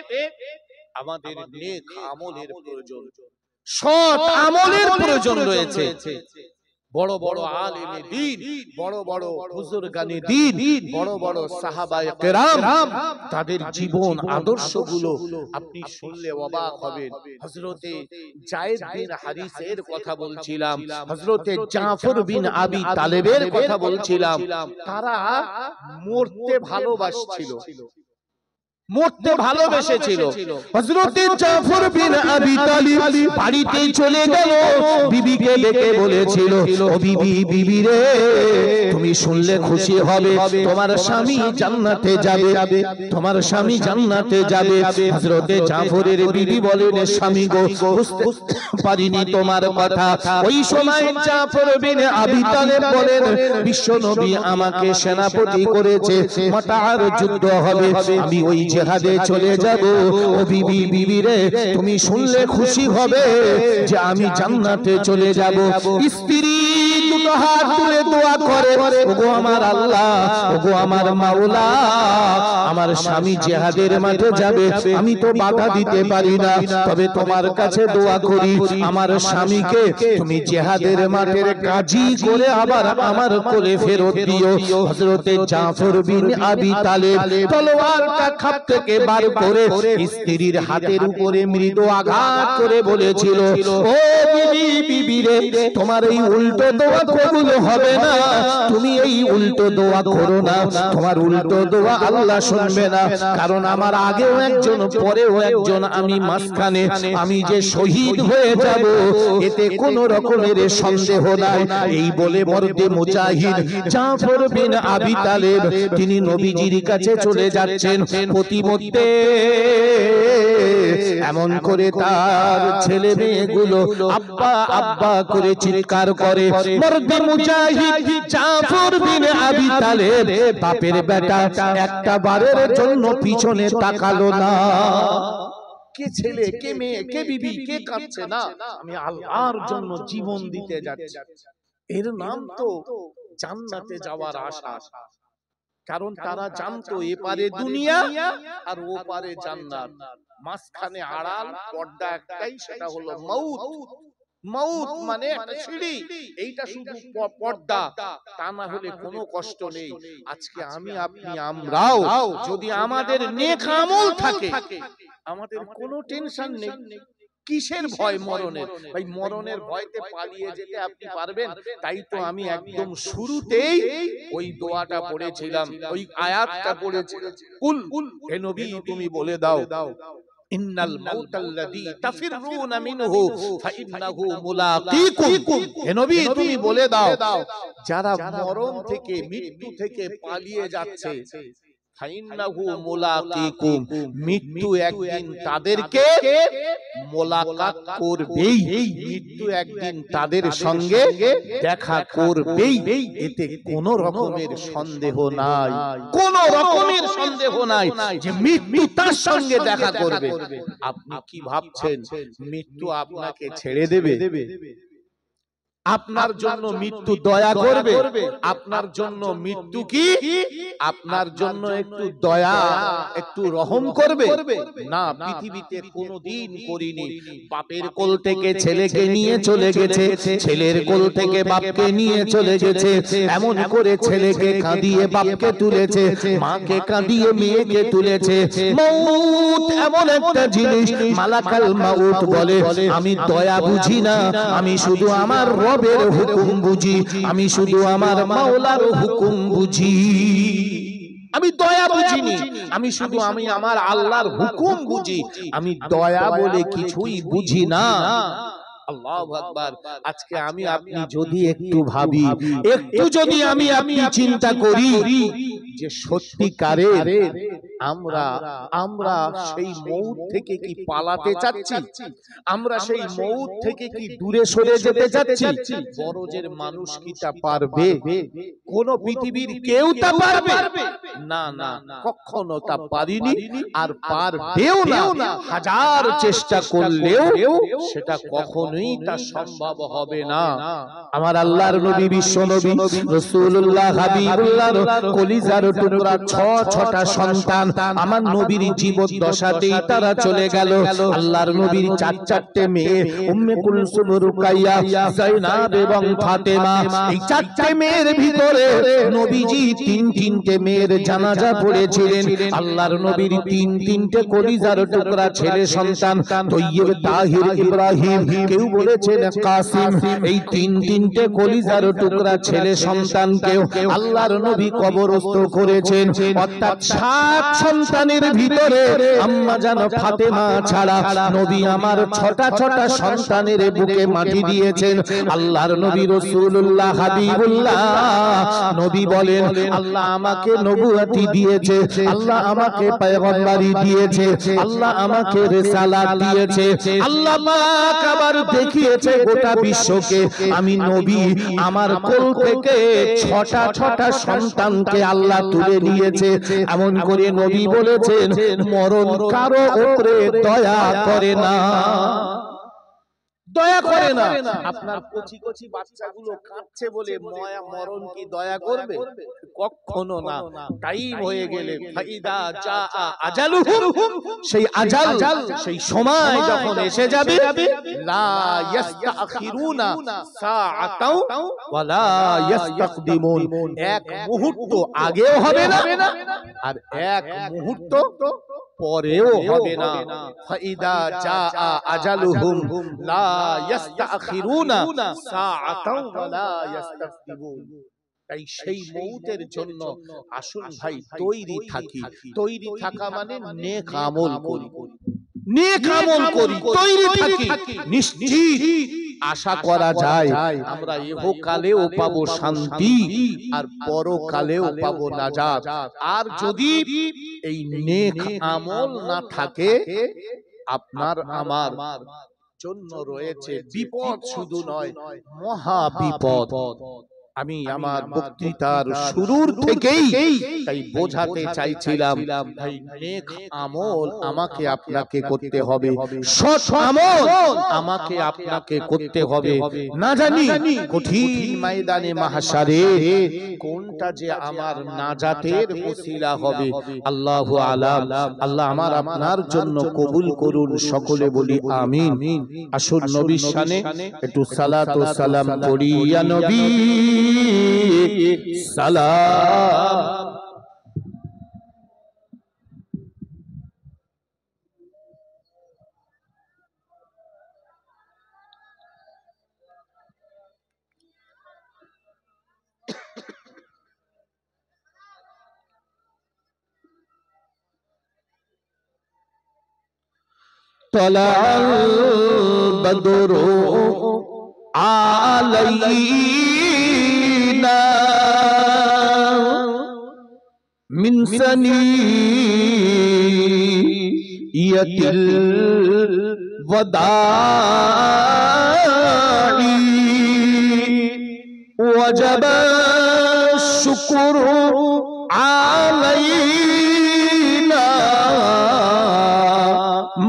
আমাদের নেক আমলের প্রয়োজন, সৎ আমলের প্রয়োজন রয়েছে। বড় বড় আলেমে দ্বীন, বড় বড় বুজুর্গানে দ্বীন, বড় বড় সাহাবায়ে কেরাম, তাদের জীবন আদর্শগুলো আপনি শুনলে অবাক হবেন। হযরতে যায়েদ বিন হারিসের কথা বলছিলাম, হযরতে জাফর বিন আবি তালেবের কথা বলছিলাম। তারা মরতে ভালোবাসছিল, মরতে ভালোবেসেছিল। হযরতে জাফর বিন আবি তালিব বাড়িতে চলে গেল, বিবিকে ডেকে বলেছিল, ও বিবি, বিবি রে, তুমি শুনলে খুশি হবে, তোমার স্বামী জান্নাতে যাবে, তোমার স্বামী জান্নাতে যাবে। হযরতে জাফরের বিবি বলেন, স্বামী গো, বুঝতে পারিনি তোমার কথা। ওই সময় জাফর বিন আবি তালিব বলেন, বিশ্বনবী আমাকে সেনাপতি করেছে, মাতার যুদ্ধ হবে, আমি ওই জিহাদে চলে যাব। ও বিবি, বিবি রে, তুমি শুনলে খুশি হবে যে আমি জান্নাতে চলে যাব। স্ত্রী দুটো হাত তুলে দোয়া করে, ওগো আমার আল্লাহ, ওগো আমার মাওলা, আমার স্বামী জিহাদের মাঠে যাবে, আমি তো বাধা দিতে পারি না, তবে তোমার কাছে দোয়া করি আমার স্বামীকে তুমি জিহাদের মাঠের গাজী করে আবার আমার কোলে ফেরত দিও। হযরতে জাফর বিন আবি তালেব তলোয়ারটা খাপ থেকে বার করে স্ত্রীর হাতের উপরে মৃদু আঘাত করে বলেছিল, ও বিবি, বিবি রে, তোমার এই উল্টো দোয়া কবুল হবে না, তুমি এই উল্টো দোয়া করো না, তোমার উল্টো দোয়া আল্লাহ শুনবে না, কারণ আমার আগেও একজন পরেও একজন, আমি মাঝখানে, আমি যে শহীদ হয়ে যাব এতে কোন রকমের সন্দেহ নাই। এই বলে মর্দে মুজাহিদ জাফর বিন আবি তালেব তিনি নবীজির কাছে চলে যাচ্ছেন। প্রতিমধ্যে এমন করে তার ছেলে মেয়েগুলো আব্বা আব্বা করে চিৎকার করে। মর্দে মুজাহিদ জাফর বিন আবি তালেব বাপের বেটা একটা বারের জন্য পিছনে তাকালো না। কে ছেলে, কে মেয়ে, কে বিবি, কে কাঁদছে না, আমি আল্লাহর জন্য জীবন দিতে যাচ্ছি। এর নাম তো জান্নাতে যাওয়ার আশা। কারণ তারা জানতো এপারে দুনিয়া আর ওপারে জান্নাত, মাঝখানে আড়াল পর্দা একটাই, সেটা হলো মউত। মউত মানে একটা সিঁড়ি, এইটা শুধু পর্দা, তা না হলে কোনো কষ্ট নেই। আজকে আমি আপনি আমরাও যদি আমাদের নেক আমল থাকে, আমাদের কোনো টেনশন নেই। কিসের ভয় মরণের? ভাই মরণের ভয়তে পালিয়ে যেতে আপনি পারবেন? তাই তো আমি একদম শুরুতেই ওই দোয়াটা পড়েছিলাম, ওই আয়াতটা পড়েছিলাম, কুল হে নবী তুমি বলে দাও, ইন্নাল মাউতাল্লাযী তাফিরুনা মিনহু ফাইন্নাহু মুলাকীকুম। হে নবী তুমি বলে দাও, যারা মরণ থেকে, মৃত্যু থেকে পালিয়ে যাচ্ছে, ফাইন্নাহু মুলাকীকুম, মৃত্যু একদিন তাদেরকে মোলাকাত করবেই, মৃত্যু একদিন তাদের সঙ্গে দেখা করবেই, এতে কোনো রকমের সন্দেহ নাই, কোনো রকমের সন্দেহ নাই যে মৃত্যু তার সঙ্গে দেখা করবে। আপনি কি ভাবছেন মৃত্যু আপনাকে ছেড়ে দেবে? আপনার জন্য মৃত্যু দয়া করবে? আপনার জন্য মৃত্যু কি আপনার জন্য একটু দয়া, একটু রহম করবে? না, পৃথিবীতে কোনোদিন করিনি। বাপের কোল থেকে ছেলেকে নিয়ে চলে গেছে, ছেলের কোল থেকে বাপকে নিয়ে চলে গেছে, এমন করে ছেলেকে কাঁদিয়ে বাপকে তুলেছে, মাকে কাঁদিয়ে মেয়েকে তুলেছে। মউত এমন একটা জিনিস, মালাকাল মাউত বলে, আমি দয়া বুঝি না, আমি শুধু আমার রবের হুকুম বুঝি, আমি শুধু আমার মাওলার হুকুম বুঝি। আমি দয়া বুঝিনি, আমি শুধু আমি আমার আল্লাহর হুকুম বুঝি, আমি দয়া বলে কিছুই বুঝি না। আল্লাহু আকবার। আজকে আমি আপনি যদি একটু ভাবি, একটু যদি আমি আপনি চিন্তা করি যে সত্যিকারের আমরা সেই মউত থেকে কি পালাতে চাচ্ছি? আমরা সেই মউত থেকে কি দূরে সরে যেতে চাচ্ছি? বড়জের মানুষ কি তা পারবে? কোন পৃথিবীর কেউ তা পারবে না? না, কখনো তা পারিনি, আর পারবেও না। হাজার চেষ্টা করলেও সেটা কখনোই তা সম্ভব হবে না। আমার আল্লাহর নবী, বিশ্ব নবী রাসূলুল্লাহ হাবিবুল্লাহর কলিজার টুকরা ছটা সন্তান আমার নবীর জীবদ্দশাতেই তারা চলে গেল। আল্লাহর নবীর চারটে মেয়ে, উম্মে কুলসুম, রুকাইয়া, যায়নাব এবং ফাতেমা। এই চারটে মেয়ের ভিতরে নবীজি তিনটে মেয়ের জানাজা পড়েছিলেন। আল্লাহর নবীর তিনটে কলিজার টুকরা ছেলে সন্তান, তৈয়ব, তাহির, ইব্রাহিম, কেউ বলেছেন কাসিম। এই তিনটে কলিজার টুকরা ছেলে সন্তানকেও আল্লাহর নবী কবরস্থ করেছেন। অর্থাৎ 7 সন্তানের ভিতরে আম্মা জান ফাতেমা ছাড়া নবী আমার ছটা সন্তানের বুকে মাটি দিয়েছেন। আল্লাহর নবী রাসূলুল্লাহ হাবিবুল্লাহ নবী বলেন, আল্লাহ আমাকে নবুয়তি দিয়েছে, আল্লাহ আমাকে পয়গম্বরি দিয়েছে, আল্লাহ আমাকে রিসালাত দিয়েছে। আল্লাহ পাক আবার দেখিয়েছে গোটা বিশ্বকে আমি নবী। আমার কোল থেকে ছটা সন্তানকে আল্লাহ তুলে নিয়েছে। এমন করে নবী বলেছেন মরণ কারো উপরে দয়া করে না, দয়া করে না। আপনার কচি কচি বাচ্চাগুলো কাঁদছে বলে মরণ কি দয়া করবে? কখনো না। টাইম হয়ে গেলে ফাইদা জা আজালুহুম, সেই আজাল সেই সময় যখন এসে যাবে, লা ইস্তাখিরুনা সাআতাও ওয়ালা ইস্তাকদিমুন, এক মুহূর্ত আগেও হবে না আর এক মুহূর্ত পরেও হবে না। ফাইদা জা আজালুহুম লা ইস্তাখিরুনা সাআতাও ওয়ালা ইস্তাকদিমুন। তাই সেই মউতের জন্য আসুন ভাই তৈরি থাকি। তৈরি থাকা মানে নেক আমল করি, নেক আমল করি, তৈরি থাকি। নিশ্চিত আশা করা যায় আমরা ইহকালেও পাবো শান্তি আর পরকালেও পাবো নাজাত। আর যদি এই নেক আমল না থাকে, আপনার আমার জন্য রয়েছে বিপদ, শুধু নয় মহা বিপদ। আমি আমার বক্তৃতার শুরুর থেকেই তাই বোঝাতে চাইছিলাম, ভাই নেক আমল আমাকে আপনাকে করতে হবে, সৎ আমল আমাকে আপনাকে করতে হবে। না জানি কঠিন ময়দানে মাহশারে কোনটা যে আমার নাজাতের ওসিলা হবে, আল্লাহু আলাম। আল্লাহ আমার আপনার জন্য কবুল করুন, সকলে বলি আমিন। আসুন নবীর শানে একটু সালাত ও সালাম করি। ইয়া নবী সালাম। طلع البدر علينا من ثنية الوداع وجب الشكر علينا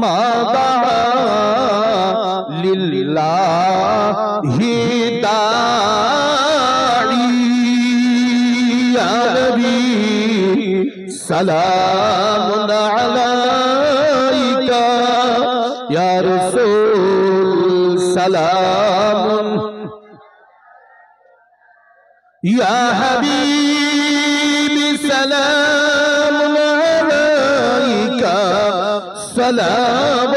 ما دعا لله داعي يا نبي سلام عليك يا رسول سلام يا حبيبي سلام عليك سلام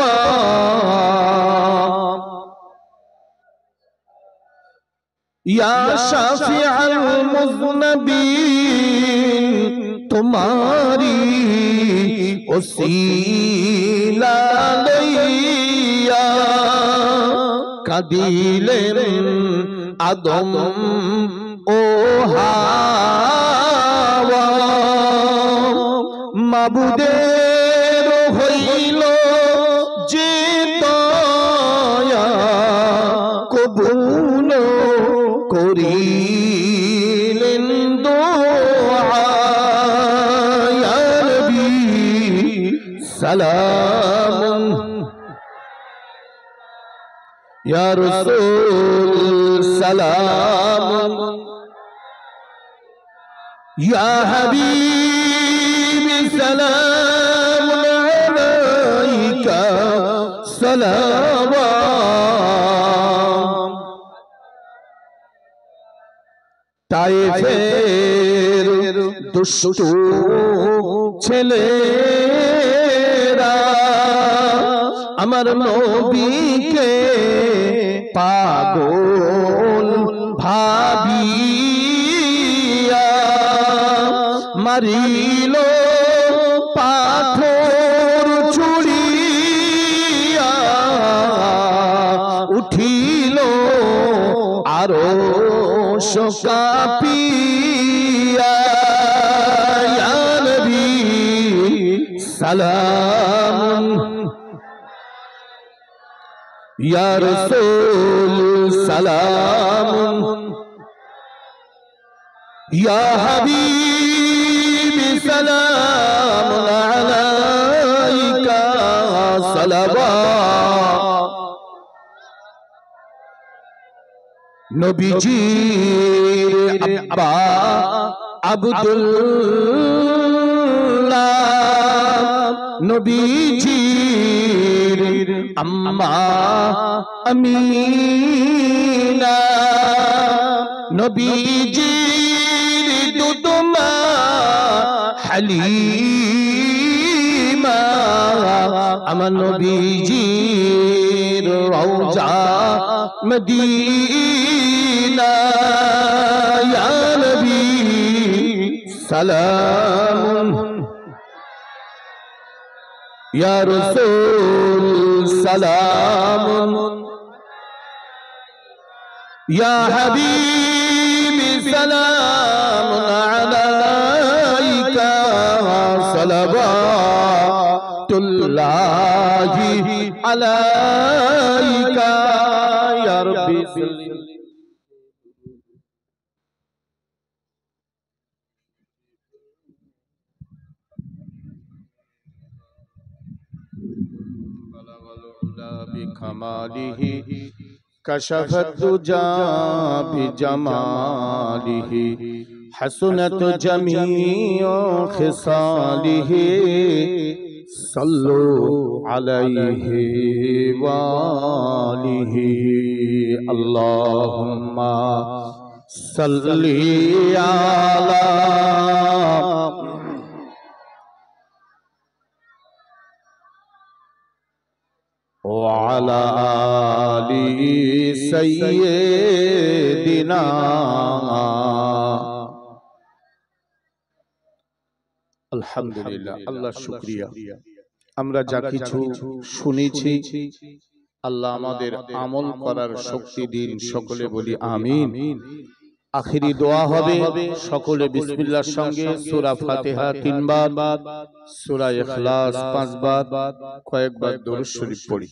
या शाफिअ المذنبين तुम्हारी ওসিলা লইয়া কাদিলেন আদম ও হাওয়া মাবুদের হইল যে দয়া কবুল করিলেন দোয়া ইয়া নবী সালাম ইয়া রাসূল সালাম ইয়া হাবিবি সালাম আলাইকা সালাম তায়েফের দুষ্ট ছেলেরা আমার নবীকে পাগল ভাবিয়া মারিল পাথর ছুড়িয়া উঠিল আরো কাঁপিয়া ইয়া নবী সালাম ইয়া রাসূল সালাম ইয়া হাবিবি সালাম নবীজির আব্বা আব্দুল্লাহ, নবীজির আম্মা আমিনা, নবীজির দুদমা হালিমা, আমার নবীজির রওজা মদিনা। ইয়া নবী সালাম, ইয়া রাসূল সালাম, ইয়া হাবিবি সালাম আলাইকা, সালাওয়াতুল্লাহি আলাইকা ইয়া রাব্বি সাল্লি। بكماله كشف الدجى بجماله حسنت جميع خصاله صلوا عليه وآله اللهم صل على وعلى آل سيدنا। আলহামদুলিল্লাহ, আল্লাহ শুকরিয়া। আমরা যা কিছু শুনেছি আল্লাহ আমাদের আমল করার শক্তি দিন, সকলে বলি আমিন। আখিরি দোয়া হবে, সকলে বিসমিল্লাহর সঙ্গে সূরা ফাতিহা 3 বার, সূরা ইখলাস 5 বার, কয়েকবার দরুদ শরীফ পড়ি।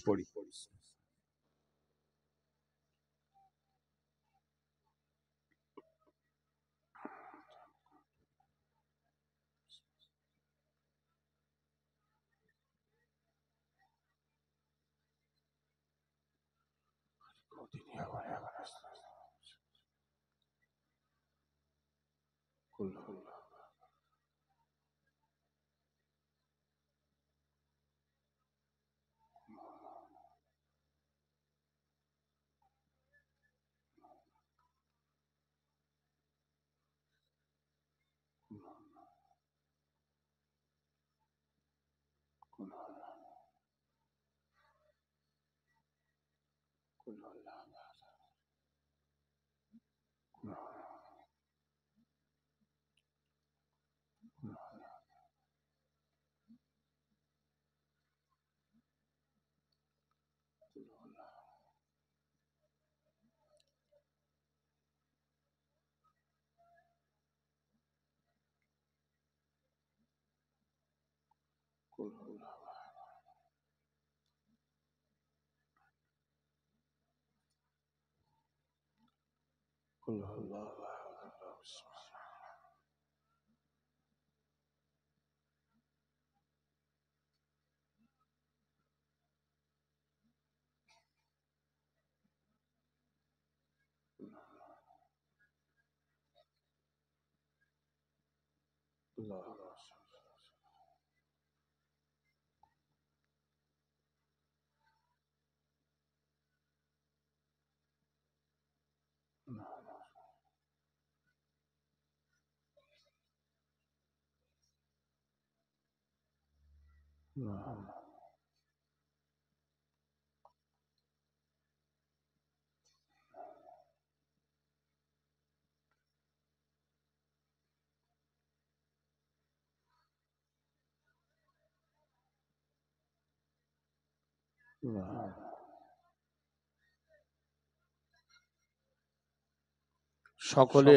সকলে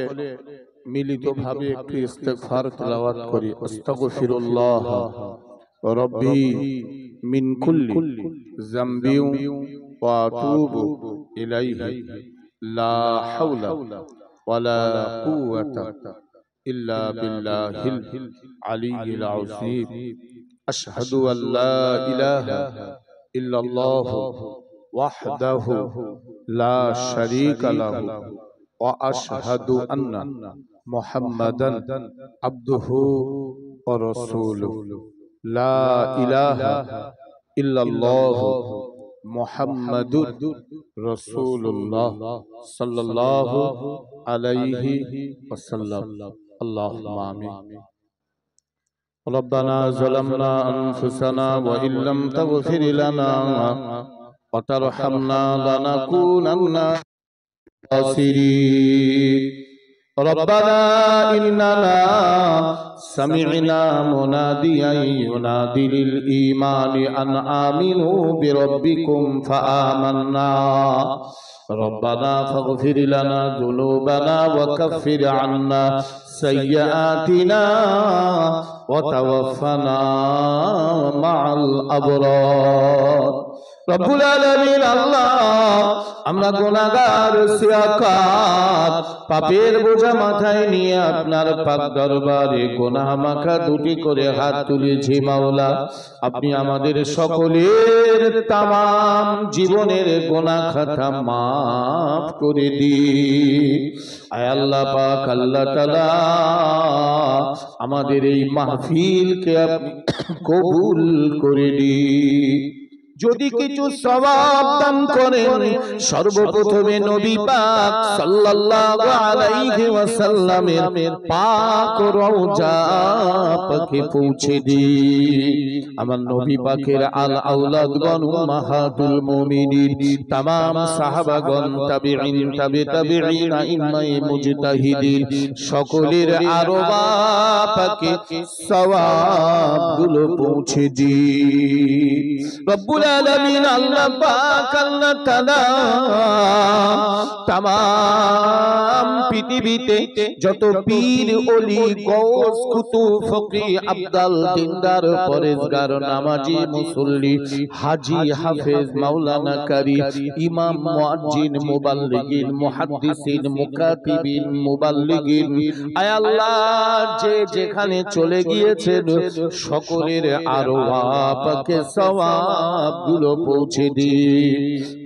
মিলিতভাবে একটি ইস্তেগফার তেলাওয়াত করি। আস্তাগফিরুল্লাহ রাব্বি মিন কুল্লি যামবি ওয়া আতুবু ইলাইহি লা হাওলা ওয়ালা কুওয়াতা ইল্লা বিল্লাহিল আলিয়্যিল আযীম। আশহাদু আল্লা ইলাহা ইল্লাল্লাহু ওয়াহদাহু লা শারীকা লাহু ওয়া আশহাদু আন্না মুহাম্মাদান আবদুহু ওয়া রাসূলুহু লা ইলাহা ইল্লাল্লাহু মুহাম্মাদুর রাসূলুল্লাহ সাল্লাল্লাহু আলাইহি ওয়াসাল্লাম। আল্লাহুম্মা আমিন। ربنا ظلمنا أنفسنا وإن لم تغفر لنا وترحمنا لنكونن خاسرين ربنا إننا سمعنا مناديا ينادي للإيمان أن آمنوا بربكم فآمنا ربنا فاغفر لنا ذنوبنا وكفر عنا سيئاتنا وتوفنا مع الأبرار রব্বুল আলামিন আল্লাহ, আমরা গুনাহগার সিয়াকাত পাপের বোঝা মাথায় নিয়ে আপনার পাক দরবারে গুনাহ মাখা দুটি করে হাত তুলেছি মাওলা। আপনি আমাদের সকলের তামাম জীবনের গুনাহ খাতা মাফ করে দিন। আয় আল্লাহ পাক, আল্লাহ তাআলা আমাদের এই মাহফিলকে আপনি কবুল করে দিন। যদি কিছু সওয়াব দান করেন, সর্বপ্রথমে নবী পাক সাল্লাল্লাহু আলাইহি ওয়াসাল্লামের পাক রওজা পাকে পৌঁছে দিন। আমার নবী পাকের আল আওলাদগণ, উম্মাহাতুল মুমিনিন, तमाम সাহাবাগণ, তাবিঈন, তাবিঈন, ইমায়ে মুজতাহিদিন সকলের আরবা পাকে সওয়াবগুলো পৌঁছে দিন। রব্বুল আলামিন আল্লাহ পাক, আল্লাহ তাআলা तमाम পৃথিবীতে যত পীর, ওলি, গৌস, কুতুব, ফকিহ, আবদাল, দিনদার, পরেজগার, নামাজি, মুসল্লি, হাজী, হাফেজ, মাওলানা কারি, ইমাম, মুয়াজ্জিন, মুবাল্লিগিন, মুহাদ্দিসিন, মুকাতিবিন, মুবাল্লিগিন, আয় আল্লাহ যে যেখানে চলে গিয়েছেন সকলের আরওয়াহ পাকে সওয়াব গুলো পৌঁছে দিন।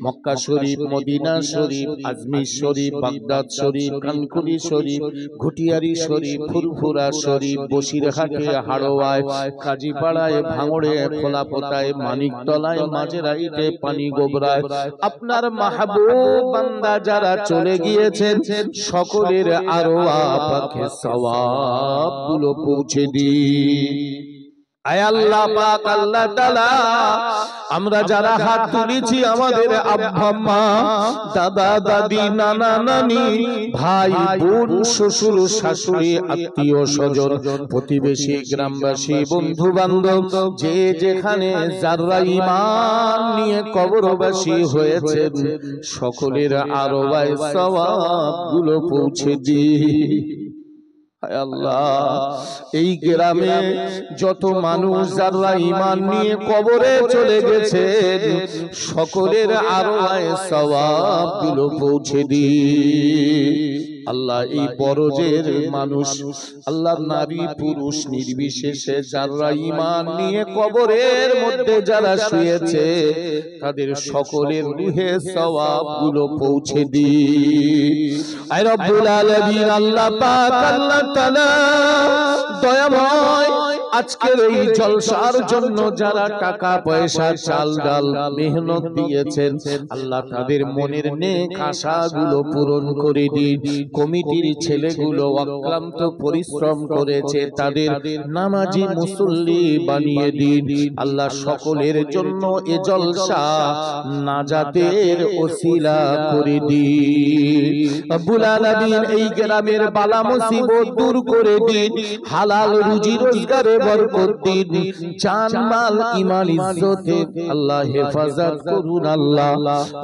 মক্কা শরীফ, মদিনা শরীফ, আজমির শরীফ, বাগদাদ শরীফ, কানকুনি শরীফ, ঘুটিয়ারি শরীফ, ফুরফুরা শরীফ, বসিরহাটে, হাড়োয়ায়, কাজীপাড়ায়, ভাঙড়ে, খোলাপোতায়, মানিকতলায়, মাঝেরাইতে, পানিগোবরায় আপনার মাহবুব বান্দা যারা চলে গিয়েছেন সকলের আরওয়াহ পাকে সওয়াব গুলো পৌঁছে দিন। আয় আল্লাহ পাক, আল্লাহ তাআলা আমরা যারা হাত তুলেছি, আমাদের আব্বা মা, দাদা দাদি, নানা নানি, ভাই বোন, শ্বশুর শাশুড়ি, আত্মীয় স্বজন, প্রতিবেশী, গ্রামবাসী, বন্ধু বান্ধব, যে যেখানে যারা ঈমান নিয়ে কবরবাসী হয়েছেন সকলের আরওয়াহ সওয়াব গুলো পৌঁছে দিন। আল্লাহ এই গ্রামে যত মানুষ যারা ঈমান নিয়ে কবরে চলে গেছেন সকলের আরওয়াহ সওয়াব গুলো পৌঁছে দিন। আল্লাহ এই বরজের মানুষ, আল্লাহ নারী পুরুষ নির্বিশেষে যারা ঈমান নিয়ে কবরের মধ্যে যারা শুয়েছে তাদের সকলের রূহে সওয়াব গুলো পৌঁছে দিন। আয় রব্বুল আলামিন আল্লাহ পাক, আল্লাহ তাআলা দয়াময়, আজকের এই জলসার জন্য যারা টাকা পয়সা, চাল ডাল, মেহনত দিয়েছেন আল্লাহ তাদের মনের নেক আশাগুলো পূরণ করে দিন। কমিটির ছেলেগুলো অক্লান্ত পরিশ্রম করেছে, তাদের নামাজি মুসল্লি বানিয়ে দিন। আল্লাহ সকলের জন্য এ জলসা নাজাতের ওসিলা করে দিন। রব্বুল আলামিন এই গ্রামের বালা মুসিবত দূর করে দিন, হালাল রুজি রোজগারে বরকত দিন, জান মাল ঈমান ইজ্জতে আল্লাহ হেফাজত করুন। আল্লাহ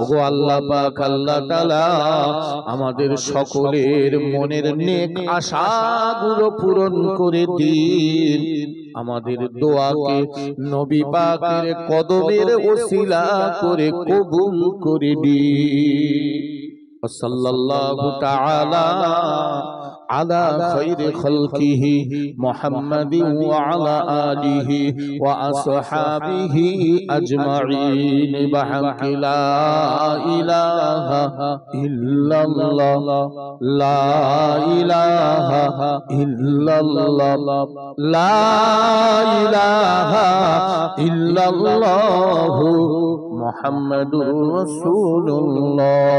ওগো আল্লাহ পাক, আল্লাহ তাআলা আমাদের সকলের মনের নেক আশাগুলো পূরণ করে দিন। আমাদের দোয়াকে নবী পাকের কদমের ওসিলা করে কবুল করে দিন। সাল্লাল্লাহু তাআলা আলা খায়রি খালকিহি মুহাম্মাদিন ওয়া আলা আলিহি ওয়া আসহাবিহি আজমাইন বিহাক্কি লা ইলাহা ইল্লাল্লাহ লা ইলাহা ইল্লাল্লাহ লা ইলাহা ইল্লাল্লাহু মুহাম্মাদুর রাসূলুল্লাহ।